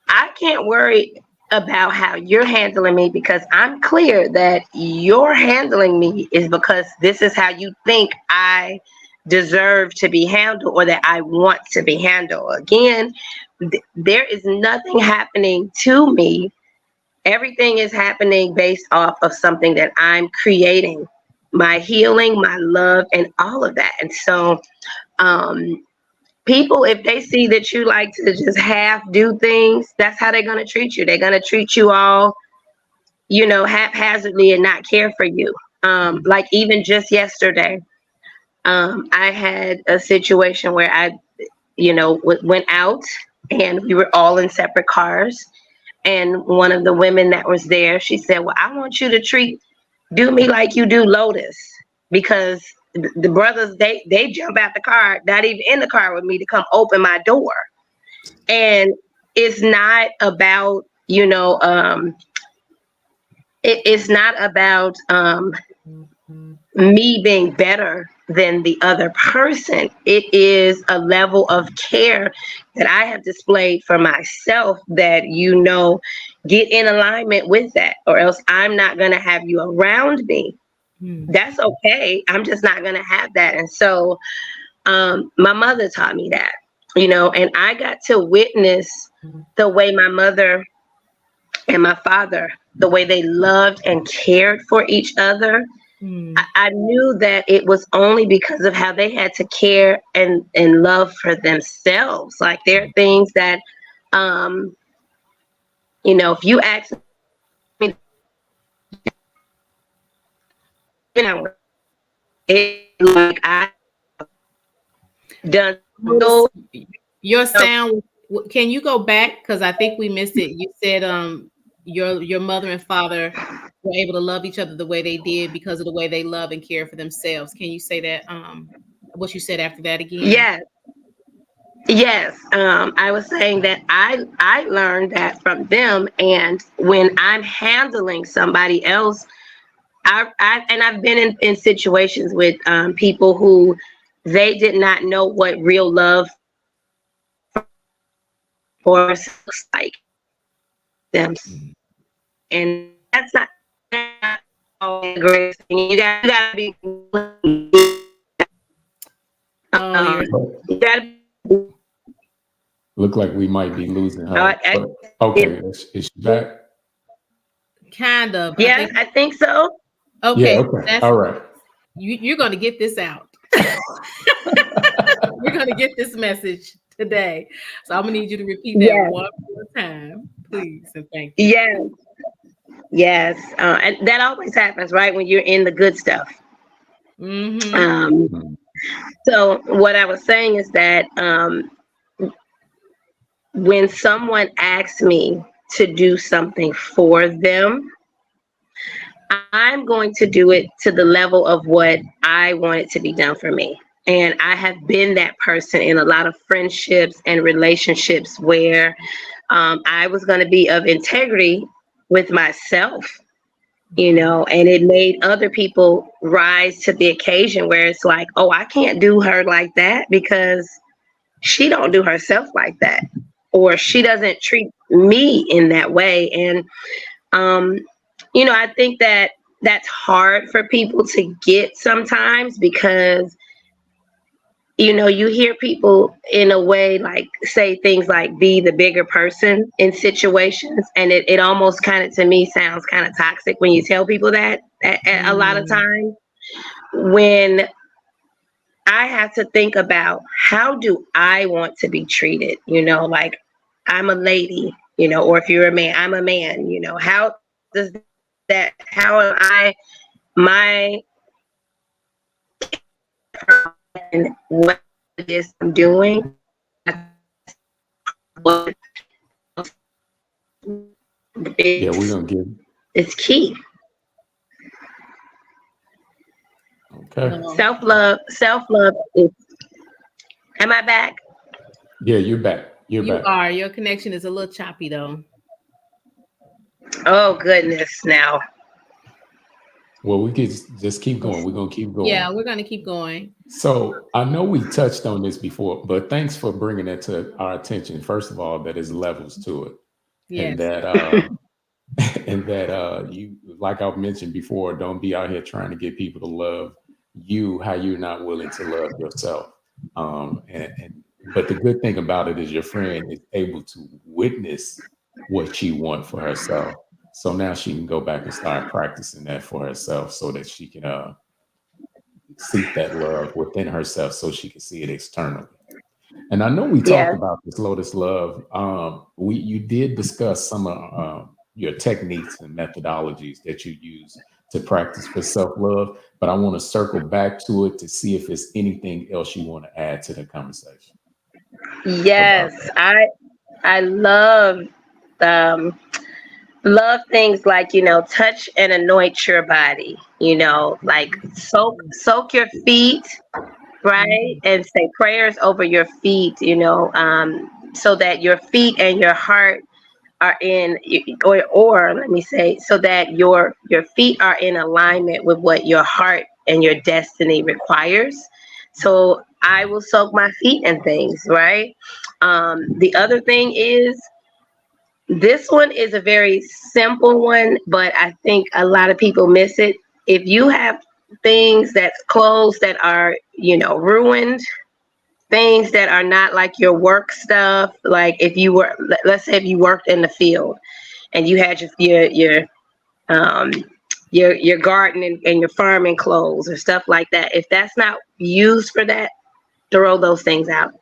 I can't worry about how you're handling me, because I'm clear that you're handling me is because this is how you think I deserve to be handled, or that I want to be handled. Again, there is nothing happening to me Everything is happening based off of something that I'm creating, my healing, my love, and all of that. And so, um, people, if they see that you like to just half do things, that's how they're going to treat you. They're going to treat you all, haphazardly and not care for you. Like even just yesterday, I had a situation where I, went out and we were all in separate cars. And one of the women that was there, she said, "Well, I want you to do me like you do Lotus," because the brothers, they jump out the car, not even in the car with me, to come open my door. And it's not about, it's not about me being better than the other person. It is a level of care that I have displayed for myself that, get in alignment with that, or else I'm not going to have you around me. That's okay. I'm just not going to have that. And so my mother taught me that, and I got to witness the way my mother and my father, the way they loved and cared for each other. I knew that it was only because of how they had to care and love for themselves. Like there are things that, if you ask me, it like I done so. Your sound. Can you go back? Because I think we missed it. You said your mother and father were able to love each other the way they did because of the way they love and care for themselves. Can you say that? What you said after that again? Yes. I was saying that I learned that from them, and when I'm handling somebody else, I've been in situations with people who they did not know what real love for looks like them, and that's not always a great thing. You gotta be. You gotta. Look like we might be losing her. Okay, is she back? Kind of. Yeah, I think so. Okay. Yeah, okay. All right. You're going to get this out. We're going to get this message today. So I'm going to need you to repeat that one more time, please, and thank you. Yes. And that always happens, right, when you're in the good stuff. So what I was saying is that when someone asks me to do something for them, I'm going to do it to the level of what I want it to be done for me. And I have been that person in a lot of friendships and relationships where I was going to be of integrity with myself, and it made other people rise to the occasion where it's like, oh, I can't do her like that because she don't do herself like that, or she doesn't treat me in that way. And I think that that's hard for people to get sometimes because, you hear people in a way like say things like be the bigger person in situations. And it almost kind of, to me, sounds kind of toxic when you tell people that a lot of times, when I have to think about how do I want to be treated, like I'm a lady, or if you're a man, I'm a man, how does that, how am I, my, and what it is I'm doing, what Yeah, we're gonna give. It's key. Okay. Self-love is. Am I back? Yeah, you're back. You are. Your connection is a little choppy though. Oh goodness, now. Well, we could just keep going. We're gonna keep going. Yeah, we're gonna keep going. So I know we touched on this before, but thanks for bringing that to our attention. First of all, that is levels to it, yes. And that you, like I've mentioned before, don't be out here trying to get people to love you how you're not willing to love yourself. But the good thing about it is your friend is able to witness what she wants for herself. So now she can go back and start practicing that for herself so that she can seek that love within herself so she can see it externally. And I know we talked Yes. about this, Lotus Love. We you did discuss some of your techniques and methodologies that you use to practice for self love, but I want to circle back to it to see if there's anything else you want to add to the conversation about Yes, that. I um love things like, touch and anoint your body, like soak your feet, right? Mhm. And say prayers over your feet, so that your feet and your heart are in, or let me say, so that your feet are in alignment with what your heart and your destiny requires. So I will soak my feet in things, right? The other thing is, this one is a very simple one, but I think a lot of people miss it. If you have things, that's clothes that are, ruined, things that are not like your work stuff, like if you were, let's say if you worked in the field and you had um your garden and your farming clothes or stuff like that, if that's not used for that, throw those things out,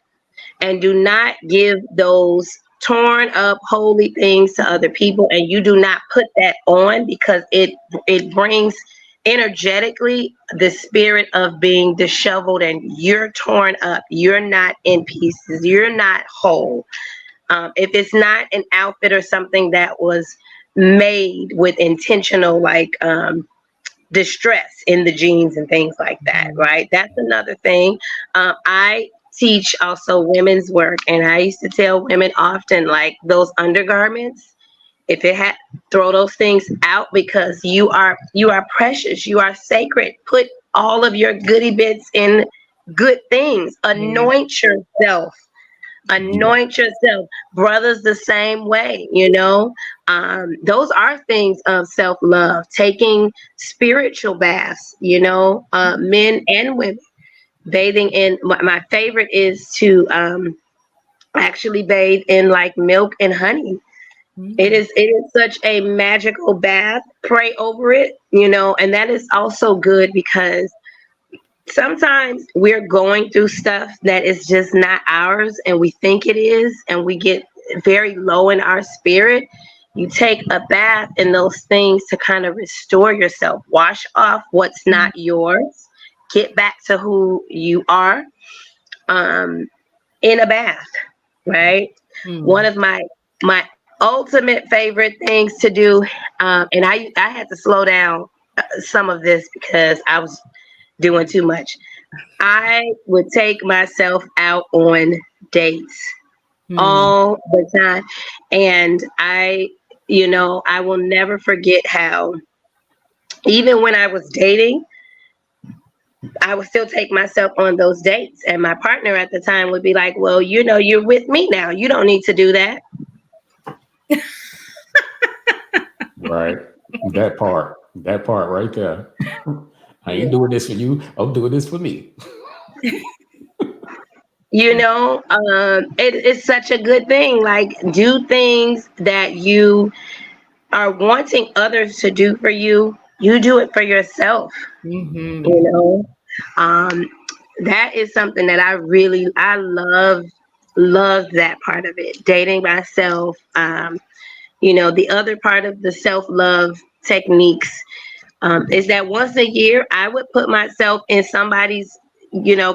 and do not give those torn up holy things to other people, and you do not put that on, because it brings energetically the spirit of being disheveled, and you're torn up, you're not in pieces, you're not whole. If it's not an outfit or something that was made with intentional, like distress in the jeans and things like that, Mhm. right? That's another thing. I teach also women's work, and I used to tell women often, like those undergarments, if it had, throw those things out, because you are precious, you are sacred. Put all of your goody bits in good things. Yeah. Yeah. Anoint yourself. Brothers, the same way, those are things of self-love. Taking spiritual baths, men and women, bathing in, my favorite is to actually bathe in like milk and honey. it Mhm. is it is such a magical bath. Pray over it, and that is also good, because sometimes we're going through stuff that is just not ours, and we think it is, and we get very low in our spirit. You take a bath in those things to kind of restore yourself, wash off what's not yours, get back to who you are, um, in a bath, right? One Mhm. of my ultimate favorite things to do, and I had to slow down some of this because I was doing too much. I would take myself out on dates Mhm. all the time. And I will never forget how, even when I was dating, I would still take myself on those dates. And my partner at the time would be like, well, you're with me now. You don't need to do that. Right. That part right there. I ain't Yeah. doing this for you. I'm doing this for me. It's such a good thing. Like, do things that you are wanting others to do for you. You do it for yourself. you Mhm. know um that is something that I love that part of it, dating myself. The other part of the self-love techniques, is that once a year I would put myself in somebody's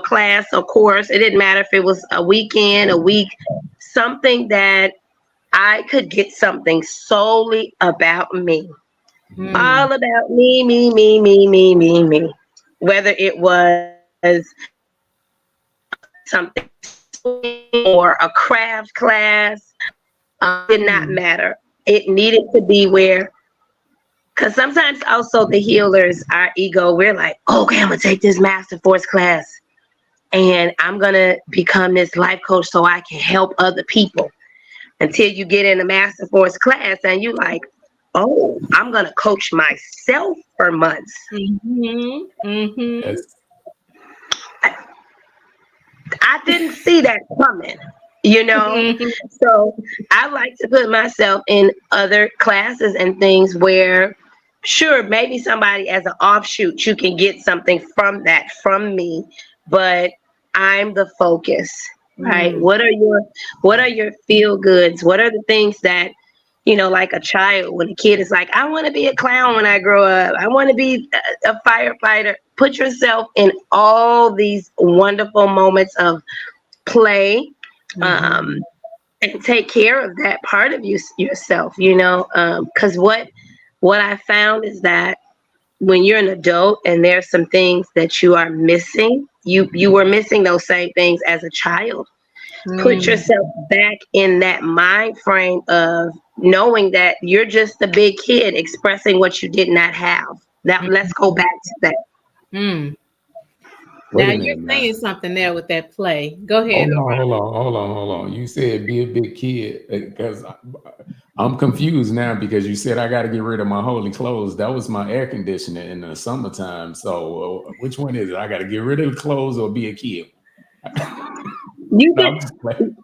class or course. It didn't matter if it was a weekend, a week, something that I could get something solely about me, Mhm. all about me, me, me, me, me, me, me. Whether it was something or a craft class, did not Mhm. matter. It needed to be where, because sometimes also the healers, our ego, we're like, oh, okay, I'm gonna take this master force class and I'm gonna become this life coach so I can help other people. Until you get in a master force class and you like, oh, I'm gonna coach myself for months. Mhm. Mhm. Yes. I didn't see that coming. you know? So I like to put myself in other classes and things where, sure, maybe somebody as an offshoot, you can get something from that from me, but I'm the focus, right? Mm. What are your feel goods? What are the things that, like a child, when a kid is like, I want to be a clown when I grow up. I want to be a firefighter. Put yourself in all these wonderful moments of play, Mhm. um, and take care of that part of yourself, because what I found is that when you're an adult and there's some things that you are missing, you were missing those same things as a child. Put Mm. yourself back in that mind frame of knowing that you're just a big kid expressing what you did not have. Now let's go back to that. Mm. Wait Now a you're minute now. saying something there with that play. Go ahead, Hold on, hold O'Brien. on, hold on, hold on. You said be a big kid because I'm confused now because you said I got to get rid of my holy clothes. That was my air conditioner in the summertime. So which one is it? I got to get rid of the clothes or be a kid? You No, can I'm just playing.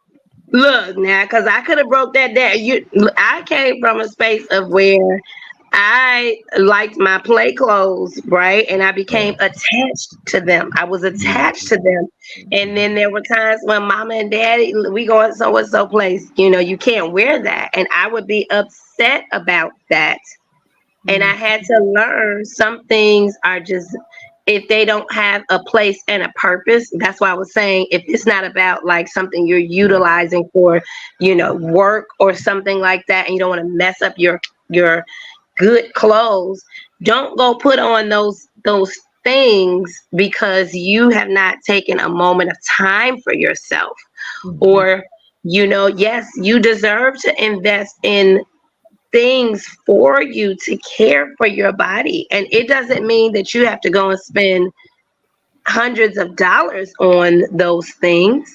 look now, because I could have broke that down. I came from a space of where I liked my play clothes, right? And I became Yeah. attached to them. I was attached Mhm. to them. And then there were times when mama and daddy, we going so and so place, you can't wear that. And I would be upset about that. And I Mm. had to learn some things are just, if they don't have a place and a purpose. That's why I was saying, if it's not about like something you're Yeah. utilizing for, work or something like that, and you don't want to mess up your good clothes, don't go put on those things because you have not taken a moment of time for yourself. Mhm. Or, yes, you deserve to invest in things for you to care for your body. And it doesn't mean that you have to go and spend hundreds of dollars on those things.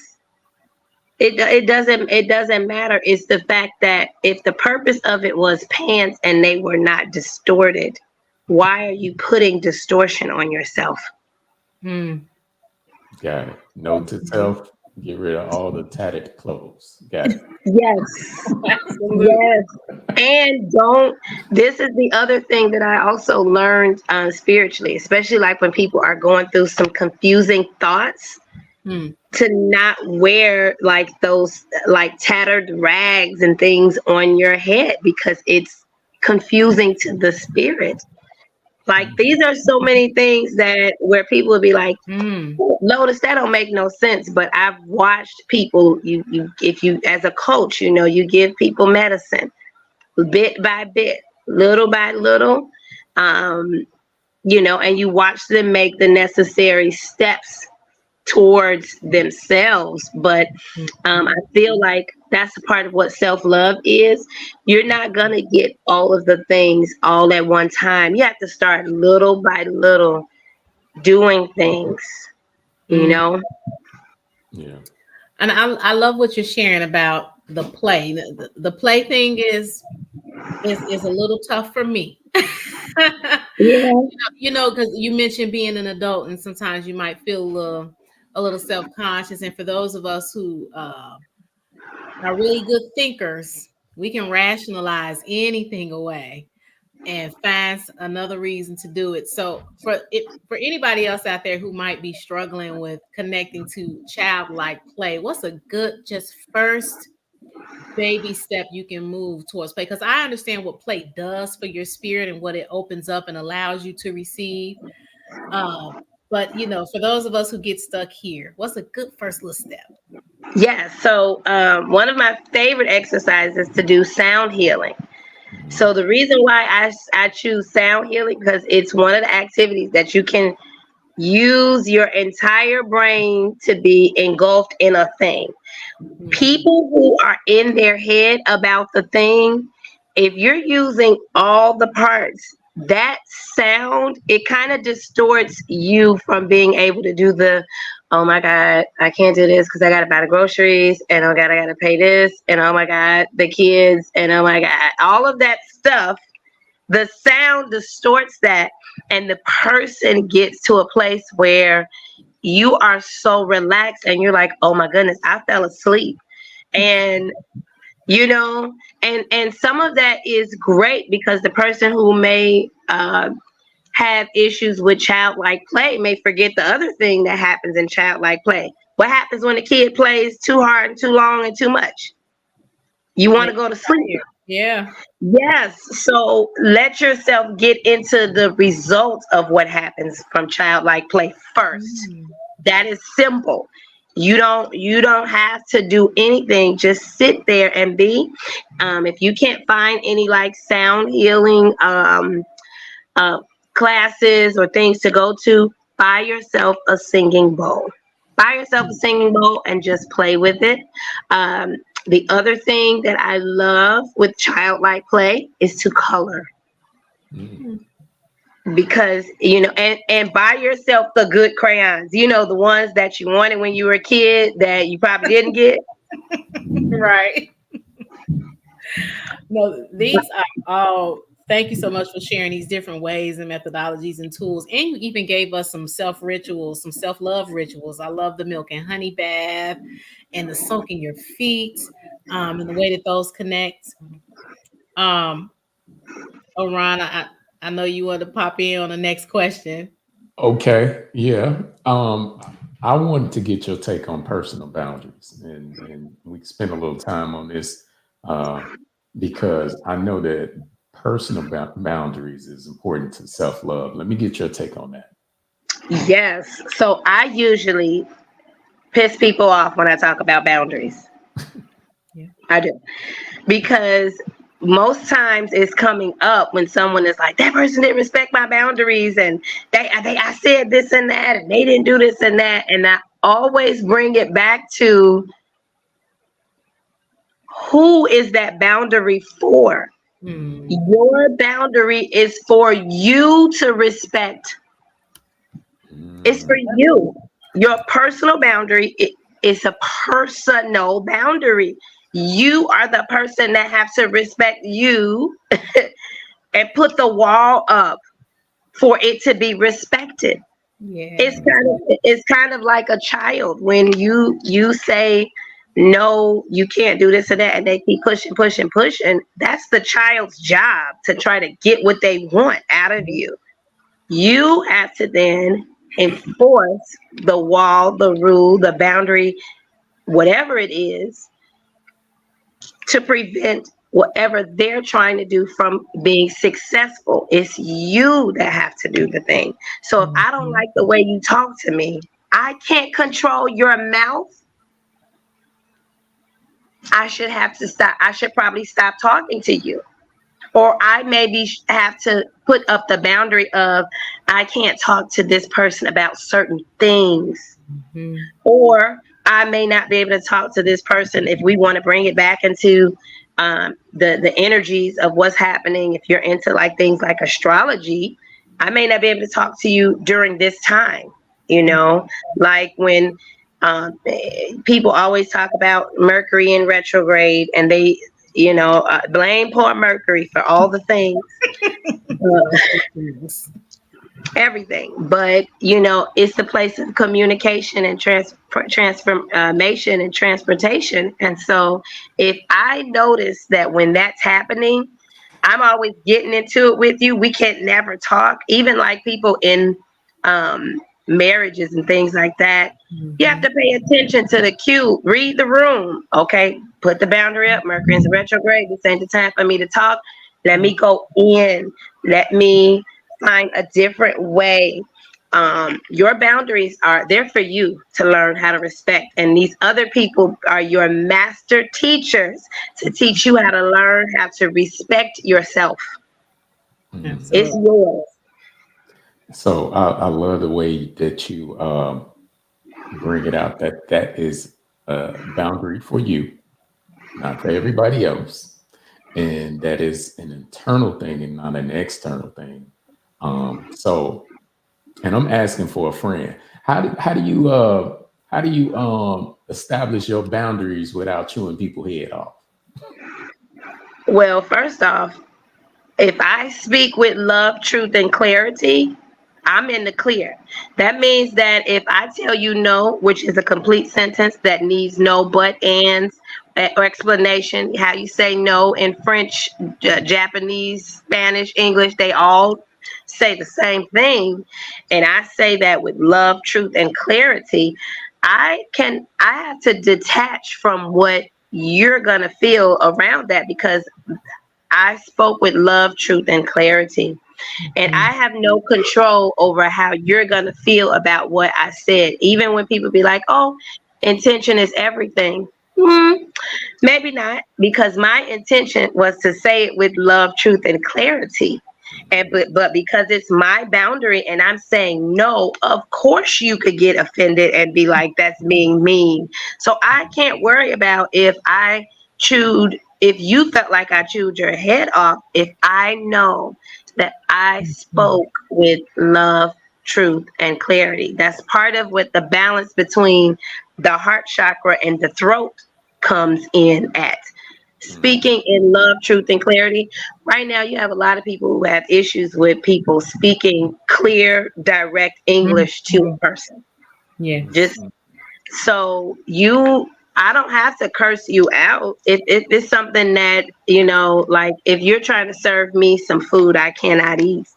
It doesn't matter. It's the fact that if the purpose of it was pants and they were not distorted, why are you putting distortion on yourself? Mm. Got it. Note to self: get rid of all the tattered clothes. Got it. Yes. Absolutely. Yes. And don't, this is the other thing that I also learned spiritually, especially like when people are going through some confusing thoughts, Mm. to not wear like those like tattered rags and things on your head because it's confusing to the spirit. Like these are so many things that where people will be like, Mm. Lotus, that don't make no sense. But I've watched people, if you as a coach, you give people medicine bit by bit, little by little, um, and you watch them make the necessary steps towards themselves. But I feel like that's a part of what self-love is. You're not gonna get all of the things all at one time. You have to start little by little doing things, you Mm. know? Yeah. And I love what you're sharing about the play. The play thing is a little tough for me. Yeah. Because you mentioned being an adult, and sometimes you might feel a little self conscious. And for those of us who are really good thinkers, we can rationalize anything away and find another reason to do it. So for anybody else out there who might be struggling with connecting to childlike play, what's a good just first baby step you can move towards play? Because I understand what play does for your spirit and what it opens up and allows you to receive. Um, but for those of us who get stuck here, what's a good first little step? Yeah. So one of my favorite exercises to do sound healing. Mhm. So the reason why I choose sound healing because it's one of the activities that you can use your entire brain to be engulfed in a thing. Mm, People who are in their head about the thing, if you're using all the parts, that sound, it kind of distorts you from being able to do the, oh my God, I can't do this because I got to buy the groceries, and oh God, I got to pay this, and oh my God, the kids, and oh my God, all of that stuff. The sound distorts that, and the person gets to a place where you are so relaxed and you're like, oh my goodness, I fell asleep. And and some of that is great because the person who may have issues with childlike play may forget the other thing that happens in childlike play. What happens when a kid plays too hard and too long and too much? You want to go to sleep. Yeah. Yes. So let yourself get into the results of what happens from childlike play first. That is simple. You don't have to do anything. Just sit there and be. If you can't find any like sound healing classes or things to go to, buy yourself a singing bowl. Buy yourself a singing bowl and just play with it. The other thing that I love with childlike play is to color. Because and buy yourself the good crayons, the ones that you wanted when you were a kid that you probably didn't get. Right. No, these are all, thank you so much for sharing these different ways and methodologies and tools. And you even gave us some self-rituals, some self-love rituals. I love the milk and honey bath and the soaking your feet, and the way that those connect. Ron, I know you want to pop in on the next question. Okay, yeah. I wanted to get your take on personal boundaries, and we can spend a little time on this because I know that personal boundaries is important to self-love. Let me get your take on that. Yes. So I usually piss people off when I talk about boundaries. Yeah. I do. Because most times it's coming up when someone is like, that person didn't respect my boundaries, and I said this and that, and they didn't do this and that. And I always bring it back to, who is that boundary for? Your boundary is for you to respect. It's for you. Your personal boundary is a personal boundary. You are the person that have to respect you and put the wall up for it to be respected. Yeah. It's kind of like a child when you say, no, you can't do this and that, and they keep pushing. That's the child's job, to try to get what they want out of you. You have to then enforce the wall, the rule, the boundary, whatever it is, to prevent whatever they're trying to do from being successful. It's you that have to do the thing. So if I don't like the way you talk to me, I can't control your mouth. I should have to stop. I should probably stop talking to you. Or I maybe have to put up the boundary of, I can't talk to this person about certain things. Or I may not be able to talk to this person if we want to bring it back into the energies of what's happening. If you're into like things like astrology, I may not be able to talk to you during this time, like when people always talk about Mercury in retrograde, and they blame poor Mercury for all the things, everything. But it's the place of communication and transformation and transportation. And so if I notice that when that's happening, I'm always getting into it with you. We can't never talk. Even like people in marriages and things like that. You have to pay attention to the cue. Read the room. Okay, put the boundary up. Mercury's in retrograde. This ain't the time for me to talk. Let me go in. Let me find a different way. Your boundaries are there for you to learn how to respect, and these other people are your master teachers to teach you how to learn how to respect yourself. Absolutely. It's yours. So I love the way that you bring it out, that is a boundary for you, not for everybody else, and that is an internal thing and not an external thing. And I'm asking for a friend. How do you establish your boundaries without chewing people's head off? Well, first off, if I speak with love, truth, and clarity, I'm in the clear. That means that if I tell you no, which is a complete sentence that needs no but, ands, or explanation, how you say no in French, Japanese, Spanish, English, they all say the same thing. And I say that with love, truth, and clarity. I have to detach from what you're going to feel around that, because I spoke with love, truth, and clarity. And I have no control over how you're going to feel about what I said. Even when people be like, oh, intention is everything. Maybe not, because my intention was to say it with love, truth, and clarity. And but because it's my boundary and I'm saying no, of course you could get offended and be like, that's being mean. So I can't worry about if you felt like I chewed your head off, if I know that I spoke with love, truth, and clarity. That's part of what the balance between the heart chakra and the throat comes in at. Speaking in love, truth, and clarity. Right now, you have a lot of people who have issues with people speaking clear, direct English to a person. Yeah. Just so I don't have to curse you out. If it's something that, like if you're trying to serve me some food I cannot eat,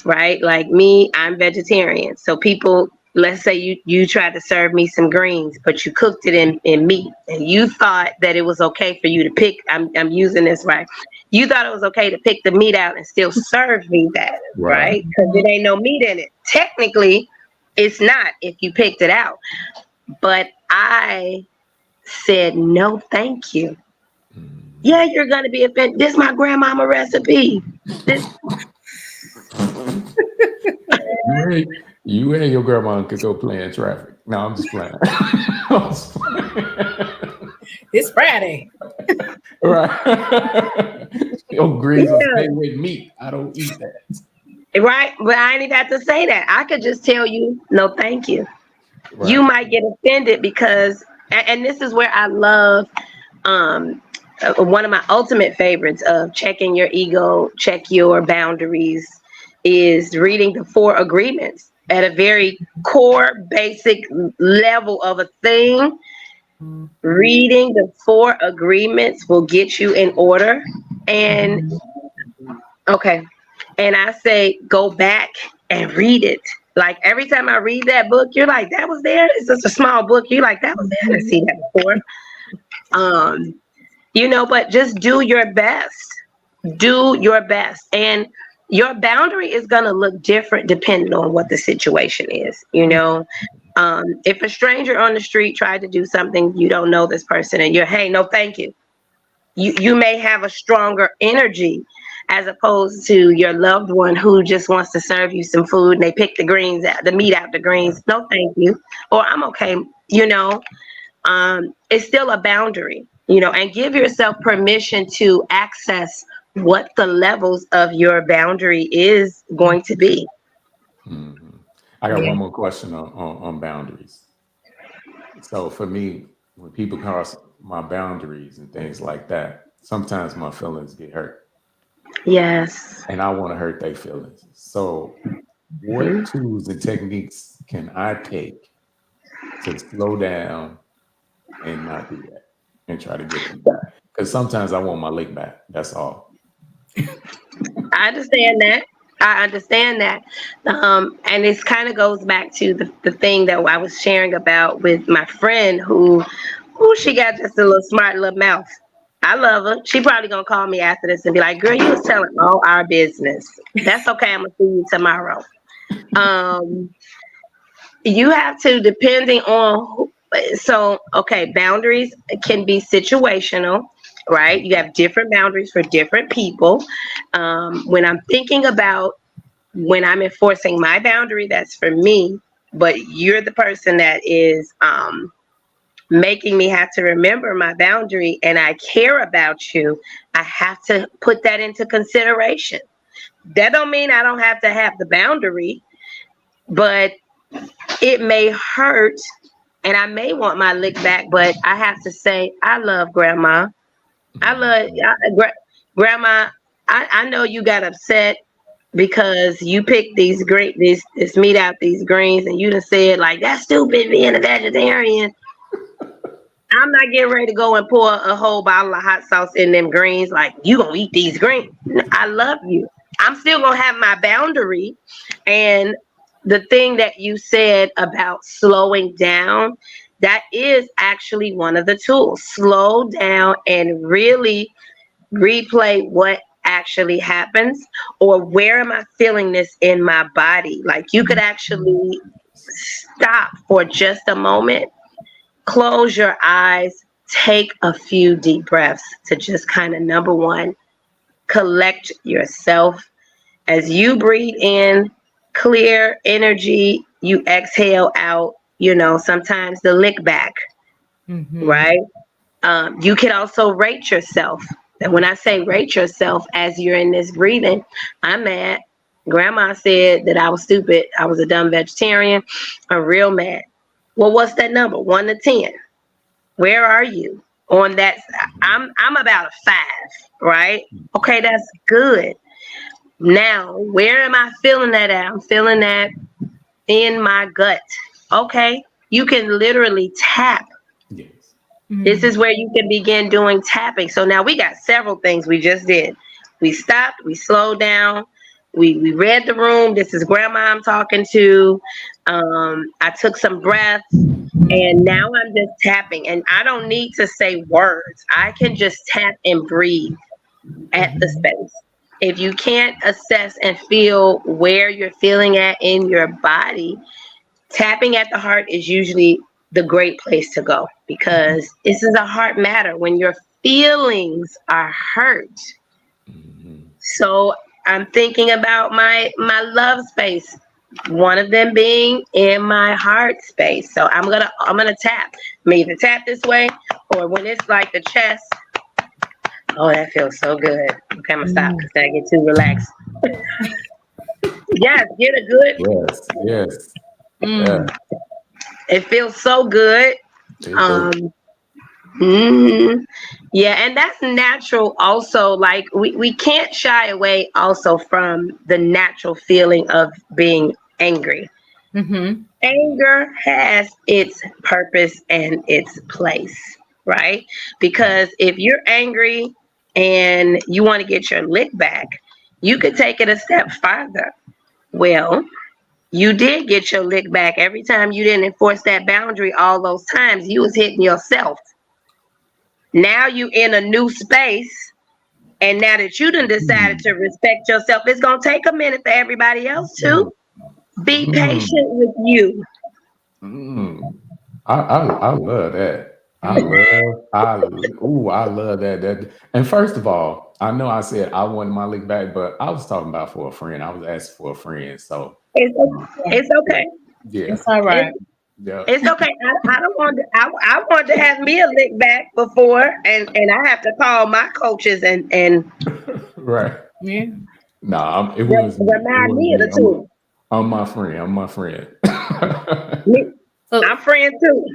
right? Like me, I'm vegetarian. So people, let's say you tried to serve me some greens, but you cooked it in meat, and you thought that it was okay for you to pick, I'm using this right. You thought it was okay to pick the meat out and still serve me that, right? Because it ain't no meat in it. Technically, it's not if you picked it out. But I said, no, thank you. Yeah, you're going to be offended. This is my grandmama recipe. You and your grandma could go play in traffic. No, I'm just playing. It's Friday. Right. Your greens are made with meat. I don't eat that. Right. But I ain't even have to say that. I could just tell you, no, thank you. Right. You might get offended because, and this is where I love one of my ultimate favorites of checking your ego, check your boundaries, is reading the 4 agreements at a very core, basic level of a thing. Reading the 4 agreements will get you in order. And okay. And I say, go back and read it. Like every time I read that book, you're like, that was there. It's just a small book. You're like, that was there. I didn't see that before. But just do your best. Do your best. And your boundary is going to look different depending on what the situation is. If a stranger on the street tried to do something, you don't know this person, and you're, hey, no, thank you. You may have a stronger energy as opposed to your loved one who just wants to serve you some food and they pick the meat out the greens. No, thank you. Or I'm okay. It's still a boundary, and give yourself permission to access what the levels of your boundary is going to be. Mm-hmm. I got one more question on boundaries. So for me, when people cross my boundaries and things like that, sometimes my feelings get hurt. Yes. And I want to hurt their feelings. So what tools and techniques can I take to slow down and not do that and try to get them back? Because sometimes I want my lick back. That's all. I understand that. And this kind of goes back to the thing that I was sharing about with my friend who she got just a little smart little mouth. I love her. She probably gonna call me after this and be like, girl, you was telling all our business. That's okay. I'm gonna see you tomorrow. You have to, depending on boundaries can be situational, right? You have different boundaries for different people. When I'm thinking about when I'm enforcing my boundary, that's for me, but you're the person that is making me have to remember my boundary, and I care about you. I have to put that into consideration. That don't mean I don't have to have the boundary, but it may hurt and I may want my lick back, but I have to say, I love grandma. Grandma. I know you got upset because you picked this meat out these greens, and you done said like, that's stupid being a vegetarian. I'm not getting ready to go and pour a whole bottle of hot sauce in them greens. Like, you gonna eat these greens? I love you. I'm still gonna have my boundary. And the thing that you said about slowing down, that is actually one of the tools. Slow down and really replay what actually happens, or where am I feeling this in my body. Like, you could actually stop for just a moment, close your eyes, take a few deep breaths to just kind of, number one, collect yourself. As you breathe in clear energy, you exhale out, sometimes the lick back, Mm-hmm. right? You can also rate yourself. And when I say rate yourself as you're in this breathing, I'm mad. Grandma said that I was stupid. I was a dumb vegetarian. I'm real mad. Well, what's that number? 1 to 10. Where are you on that? I'm about a 5, right? Okay, that's good. Now, where am I feeling that at? I'm feeling that in my gut. Okay, you can literally tap. Yes. This is where you can begin doing tapping. So now we got several things we just did. We stopped, we slowed down, we read the room. This is grandma I'm talking to. I took some breaths, and now I'm just tapping. And I don't need to say words. I can just tap and breathe at the space. If you can't assess and feel where you're feeling at in your body, tapping at the heart is usually the great place to go, because this is a heart matter when your feelings are hurt. Mhm. So I'm thinking about my love space, one of them being in my heart space. So I'm gonna tap. I'm either tap this way, or when it's like the chest. Oh, that feels so good. Okay, I'm gonna stop because I get too relaxed. Yes, get a good. Yes. Yes. Yeah. Mm. It feels so good. It does. Um, hmm Yeah, and that's natural also. Like, we can't shy away also from the natural feeling of being angry. Mm-hmm. Anger has its purpose and its place, right? Because if you're angry and you want to get your lick back, you could take it a step farther. Well, you did get your lick back every time you didn't enforce that boundary. All those times you was hitting yourself. Now you in a new space, and now that you done decided to respect yourself, it's gonna take a minute for everybody else Mm. to be Mm. patient with you. Mm. I love that. I love that. And first of all, I know I said I wanted my lick back, but I was talking about for a friend. I was asking for a friend. So It's Yeah, it's yeah. okay. Yeah. it's all It's, right. Yeah. it's okay. I don't want to. I want to have me a lick back before, and I have to call my coaches and Right. Yeah. Nah, it was me. It remind was me of me. the two. I'm my friend. I'm my friend. Me, So, I'm friends too.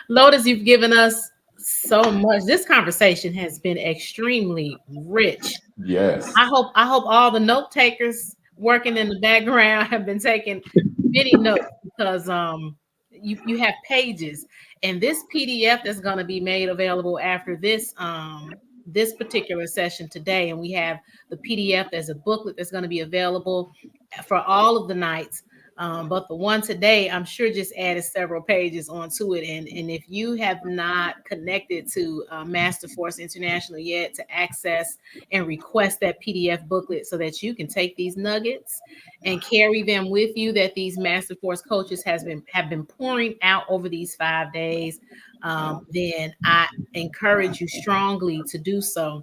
Lotus, you've given us so much. This conversation has been extremely rich. Yes. I hope all the note takers working in the background have been taking many notes, because you have pages, and this PDF that's going to be made available after this particular session today, and we have the PDF as a booklet that's going to be available for all of the nights. But the one today, I'm sure, just added several pages onto it. And if you have not connected to Master Force International yet to access and request that PDF booklet so that you can take these nuggets and carry them with you that these Master Force coaches have been pouring out over these 5 days, then I encourage you strongly to do so.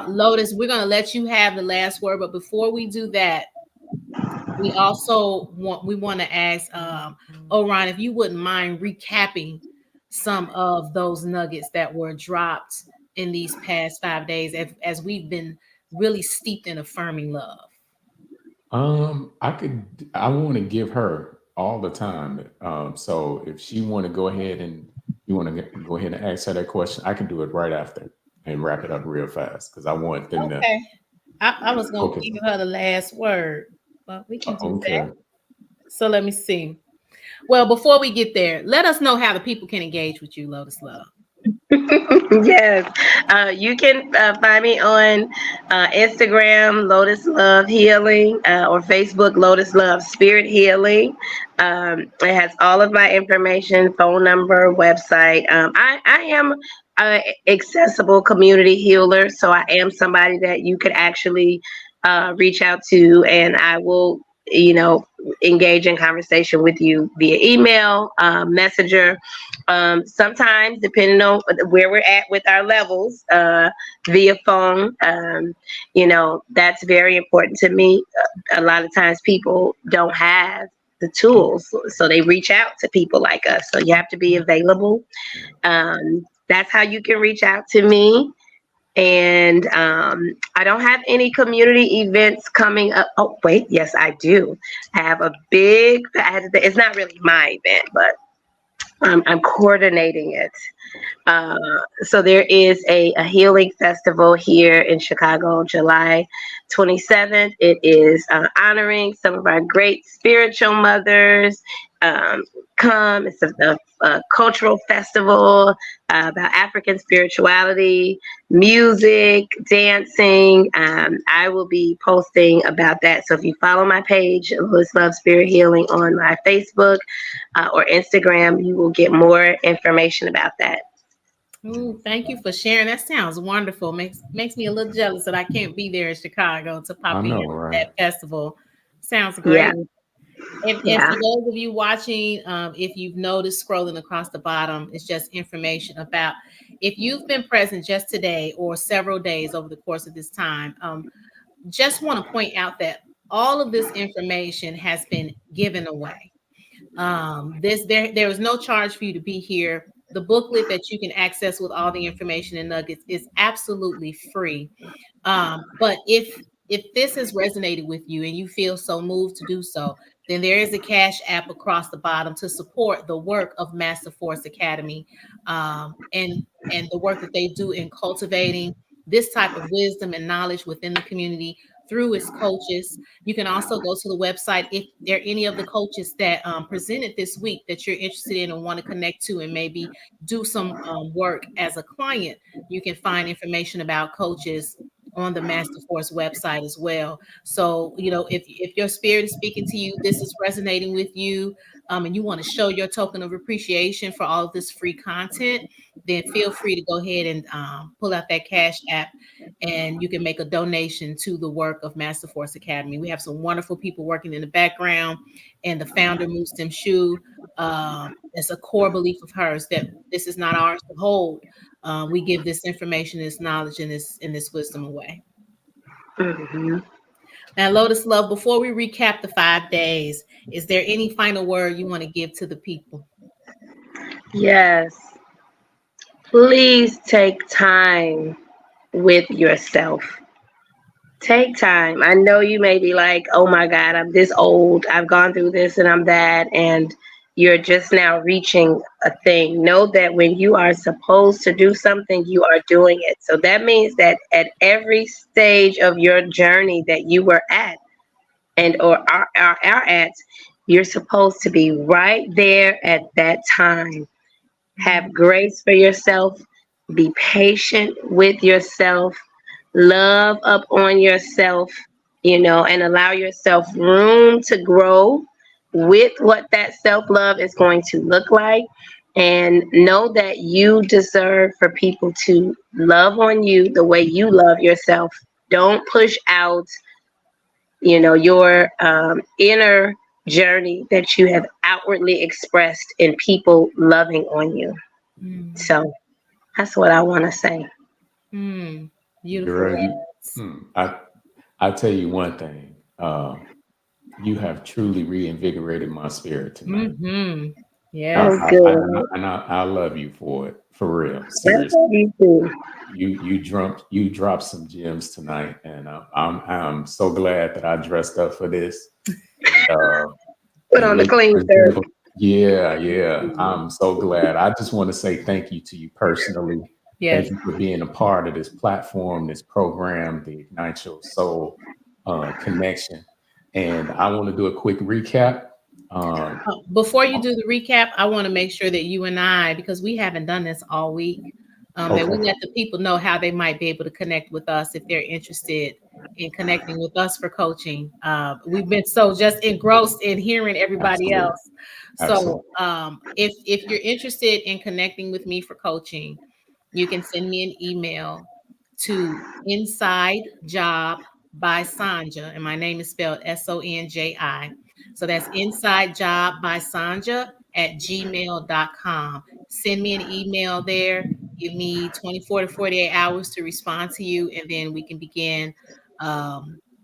Lotus, we're going to let you have the last word, but before we do that, we want to ask Orion if you wouldn't mind recapping some of those nuggets that were dropped in these past 5 days, as we've been really steeped in affirming love. I want to give her all the time. So if she want to go ahead and you want to go ahead and ask her that question, I can do it right after and wrap it up real fast because I want them to Okay. I was going to focus give on. her the last word, but we can do that. Okay. So let me see. Well, before we get there, let us know how the people can engage with you, Lotus Love. Yes, you can find me on Instagram, Lotus Love Healing, or Facebook, Lotus Love Spirit Healing. It has all of my information, phone number, website. I am a accessible community healer, so I am somebody that you could actually reach out to, and I will, engage in conversation with you via email, messenger, sometimes depending on where we're at with our levels, via phone. That's very important to me. A lot of times people don't have the tools, so they reach out to people like us, so you have to be available. That's how you can reach out to me. And I don't have any community events coming up. Oh wait, yes I do. I have a big, it's not really my event, but I'm coordinating it. So there is a healing festival here in Chicago, July 27th. It is honoring some of our great spiritual mothers. Um, Come, it's a cultural festival about African spirituality, music, dancing. I will be posting about that. So if you follow my page, Lotus Love Spirit Healing, on my Facebook or Instagram, you will get more information about that. Ooh, thank you for sharing. That sounds wonderful. Makes me a little jealous that I can't be there in Chicago to I pop in know, to right? that festival. Sounds Yeah, great. And yeah. for those of you watching, if you've noticed scrolling across the bottom, it's just information about if you've been present just today or several days over the course of this time. Just want to point out that all of this information has been given away. There is no charge for you to be here. The booklet that you can access with all the information and nuggets is absolutely free. But if this has resonated with you and you feel so moved to do so, then there is a cash app across the bottom to support the work of Master Force Academy, and the work that they do in cultivating this type of wisdom and knowledge within the community through its coaches. You can also go to the website if there are any of the coaches that presented this week that you're interested in and want to connect to and maybe do some work as a client. You can find information about coaches on the Master Force website as well. So, if your spirit is speaking to you, this is resonating with you, and you want to show your token of appreciation for all of this free content, then feel free to go ahead and pull out that Cash App, and you can make a donation to the work of Master Force Academy. We have some wonderful people working in the background, and the founder, Mustim Shu, it's a core belief of hers that this is not ours to hold. We give this information, this knowledge, and this wisdom away. Hmm. Now, Lotus Love, before we recap the 5 days, is there any final word you want to give to the people? Yes. Please take time with yourself. Take time. I know you may be like, oh my God, I'm this old. I've gone through this and I'm that. And you're just now reaching a thing. Know that when you are supposed to do something, you are doing it. So that means that at every stage of your journey that you were at and or are at, you're supposed to be right there at that time. Have grace for yourself. Be patient with yourself. Love up on yourself, and allow yourself room to grow with what that self love is going to look like. And know that you deserve for people to love on you the way you love yourself. Don't push out, your inner journey that you have outwardly expressed in people loving on you. Mm. So that's what I want to say. Mm. Beautiful Girl, words. I tell you one thing. You have truly reinvigorated my spirit tonight. Mm-hmm. I, Yes. Oh, I, I, good. I love you for it, for real, I seriously. love you too. You dropped some gems tonight, and I'm so glad that I dressed up for this and Put and on the look clean shirt. presentable. Yeah, yeah. I'm so glad. I just want to say thank you to you personally. Thank Yes. you for being a part of this platform, this program, the Ignite Your Soul connection. And I want to do a quick recap. Before you do the recap, I want to make sure that you and I, because we haven't done this all week, that we Okay. let the people know how they might be able to connect with us if they're interested in connecting with us for coaching. We've been so just engrossed in hearing everybody Absolutely. else. So Absolutely. if you're interested in connecting with me for coaching, you can send me an email to inside job by Sanja, and my name is spelled Sonji. So that's inside job by Sanja at gmail.com. Send me an email there. Give me 24 to 48 hours to respond to you, and then we can begin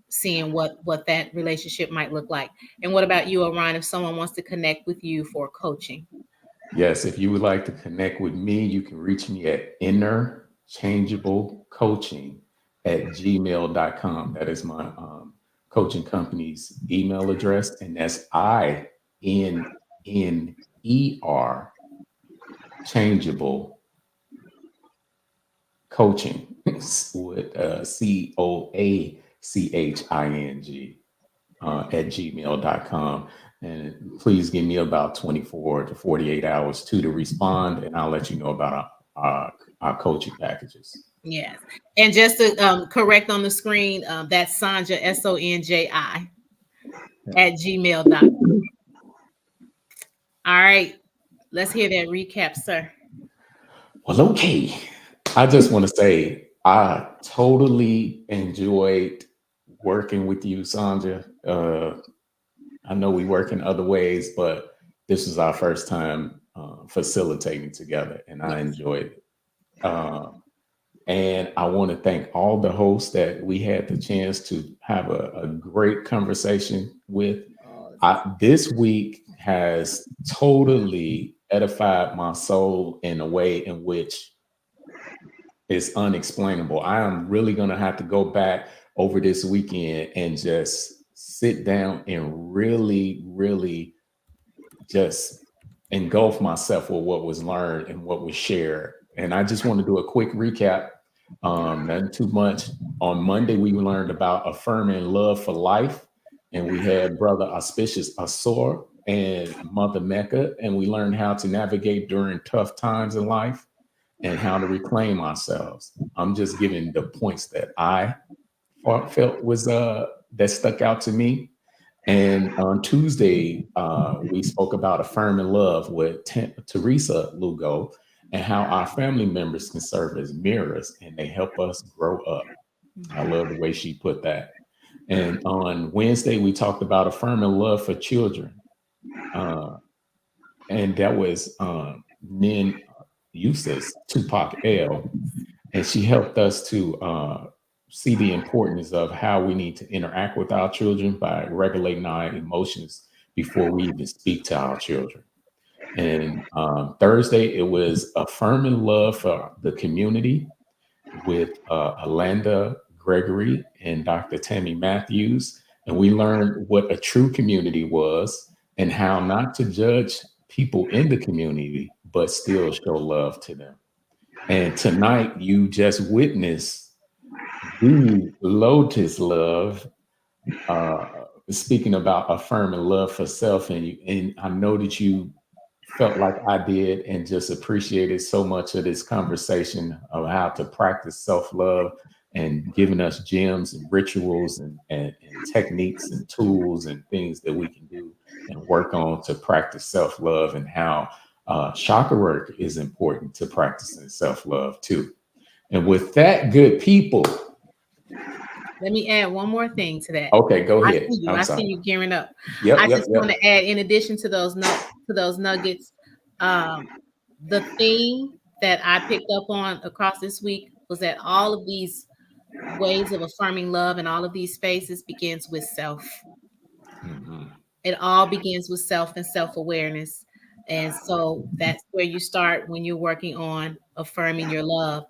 seeing what that relationship might look like. And what about you, Orion, if someone wants to connect with you for coaching? Yes, if you would like to connect with me, you can reach me at innerchangeablecoaching@gmail.com. That is my coaching company's email address, and that's INNER changeable coaching with COACHING at gmail.com. And please give me about 24 to 48 hours to respond, and I'll let you know about our coaching packages. Yes. And just to correct on the screen, that's Sanja, Sonji at gmail.com. All right. Let's hear that recap, sir. Well, okay. I just want to say I totally enjoyed working with you, Sandra. I know we work in other ways, but this is our first time facilitating together, and I Yes. enjoyed it. And I want to thank all the hosts that we had the chance to have a great conversation with. This week has totally edified my soul in a way in which is unexplainable. I am really going to have to go back over this weekend and just sit down and really, really just engulf myself with what was learned and what was shared. And I just want to do a quick recap. Nothing too much. On Monday, we learned about affirming love for life. And we had Brother Auspicious Asor and Mother Mecca. And we learned how to navigate during tough times in life and how to reclaim ourselves. I'm just giving the points that I felt was that stuck out to me. And on Tuesday, we spoke about affirming love with Teresa Lugo and how our family members can serve as mirrors and they help us grow up. I love the way she put that. And on Wednesday, we talked about affirming love for children. Uh, and that was Nin Eustace, Tupac L. And she helped us to see the importance of how we need to interact with our children by regulating our emotions before we even speak to our children. And Thursday, it was affirming love for the community with Alanda Gregory and Dr. Tammy Matthews. And we learned what a true community was and how not to judge people in the community, but still show love to them. And tonight, you just witnessed the Lotus Love speaking about affirming love for self. And I know that you felt like I did and just appreciated so much of this conversation of how to practice self love and giving us gems and rituals and techniques and tools and things that we can do and work on to practice self love and how chakra work is important to practicing self love too. And with that, good people. Let me add one more thing to that. Okay, go I ahead. see you. I'm I see sorry. you gearing up. I Yep, yep, just want yep. to add, in addition to those nuggets, um, the theme that I picked up on across this week was that all of these ways of affirming love and all of these spaces begins with self. Mhm. It all begins with self and self-awareness. And so that's where you start when you're working on affirming your love.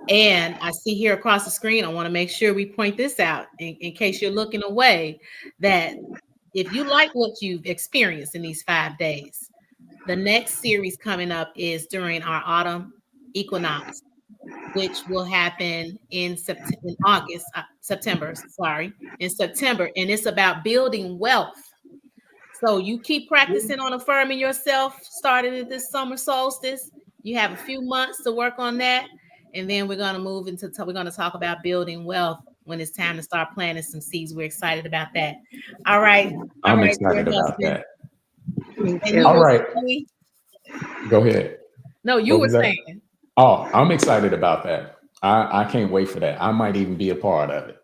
And I see here across the screen, I want to make sure we point this out in case you're looking away, that if you like what you've experienced in these 5 days, the next series coming up is during our autumn equinox, which will happen in September, sorry, in September. And it's about building wealth. So you keep practicing on affirming yourself, starting at this summer solstice. You have a few months to work on that. And then we're going to move into, we're going to talk about building wealth when it's time to start planting some seeds. We're excited about that. All right. All I'm right, dear excited about husband. that. Me And you All too. were right, saying, go ahead. no, you What were was that? saying. Oh, I'm excited about that. I can't wait for that. I might even be a part of it.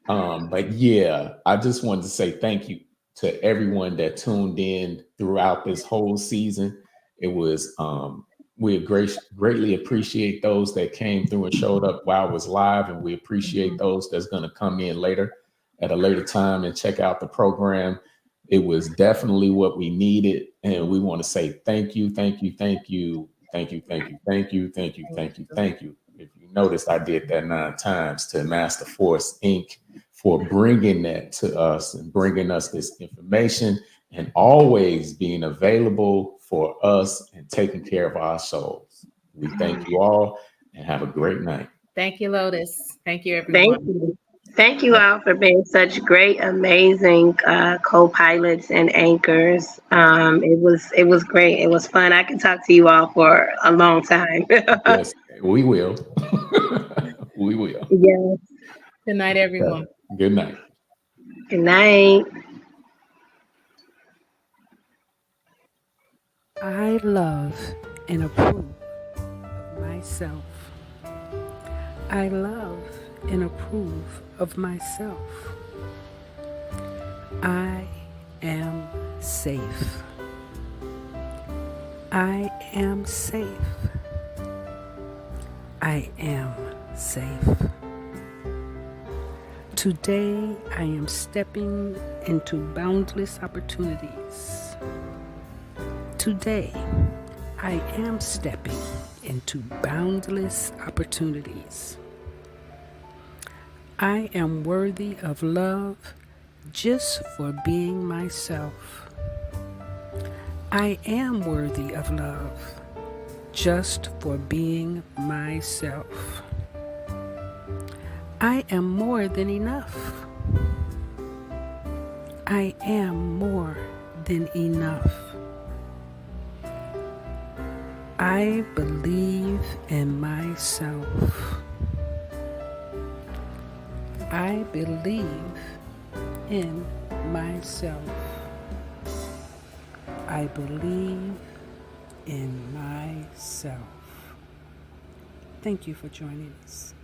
But yeah, I just wanted to say thank you to everyone that tuned in throughout this whole season. It was we greatly appreciate those that came through and showed up while it was live, and we appreciate those that's going to come in later at a later time and check out the program. It was definitely what we needed, and we want to say thank you, thank you, thank you, thank you, thank you, thank you, thank you, thank you, thank you. If you noticed, I did that 9 times to Master Force Inc. for bringing that to us and bringing us this information and always being available for us and taking care of our souls. We thank you all and have a great night. Thank you, Lotus. Thank you, Thank everyone. you. Thank you all for being such great, amazing co-pilots and anchors. It was great. It was fun. I can talk to you all for a long time. Yes, we will. We will. Yeah. Good night, everyone. Good night. Good night. I love and approve of myself. I love and approve of myself. I am safe. I am safe. I am safe. Today, I am stepping into boundless opportunities. Today, I am stepping into boundless opportunities. I am worthy of love just for being myself. I am worthy of love just for being myself. I am more than enough. I am more than enough. I believe in myself. I believe in myself. I believe in myself. Thank you for joining us.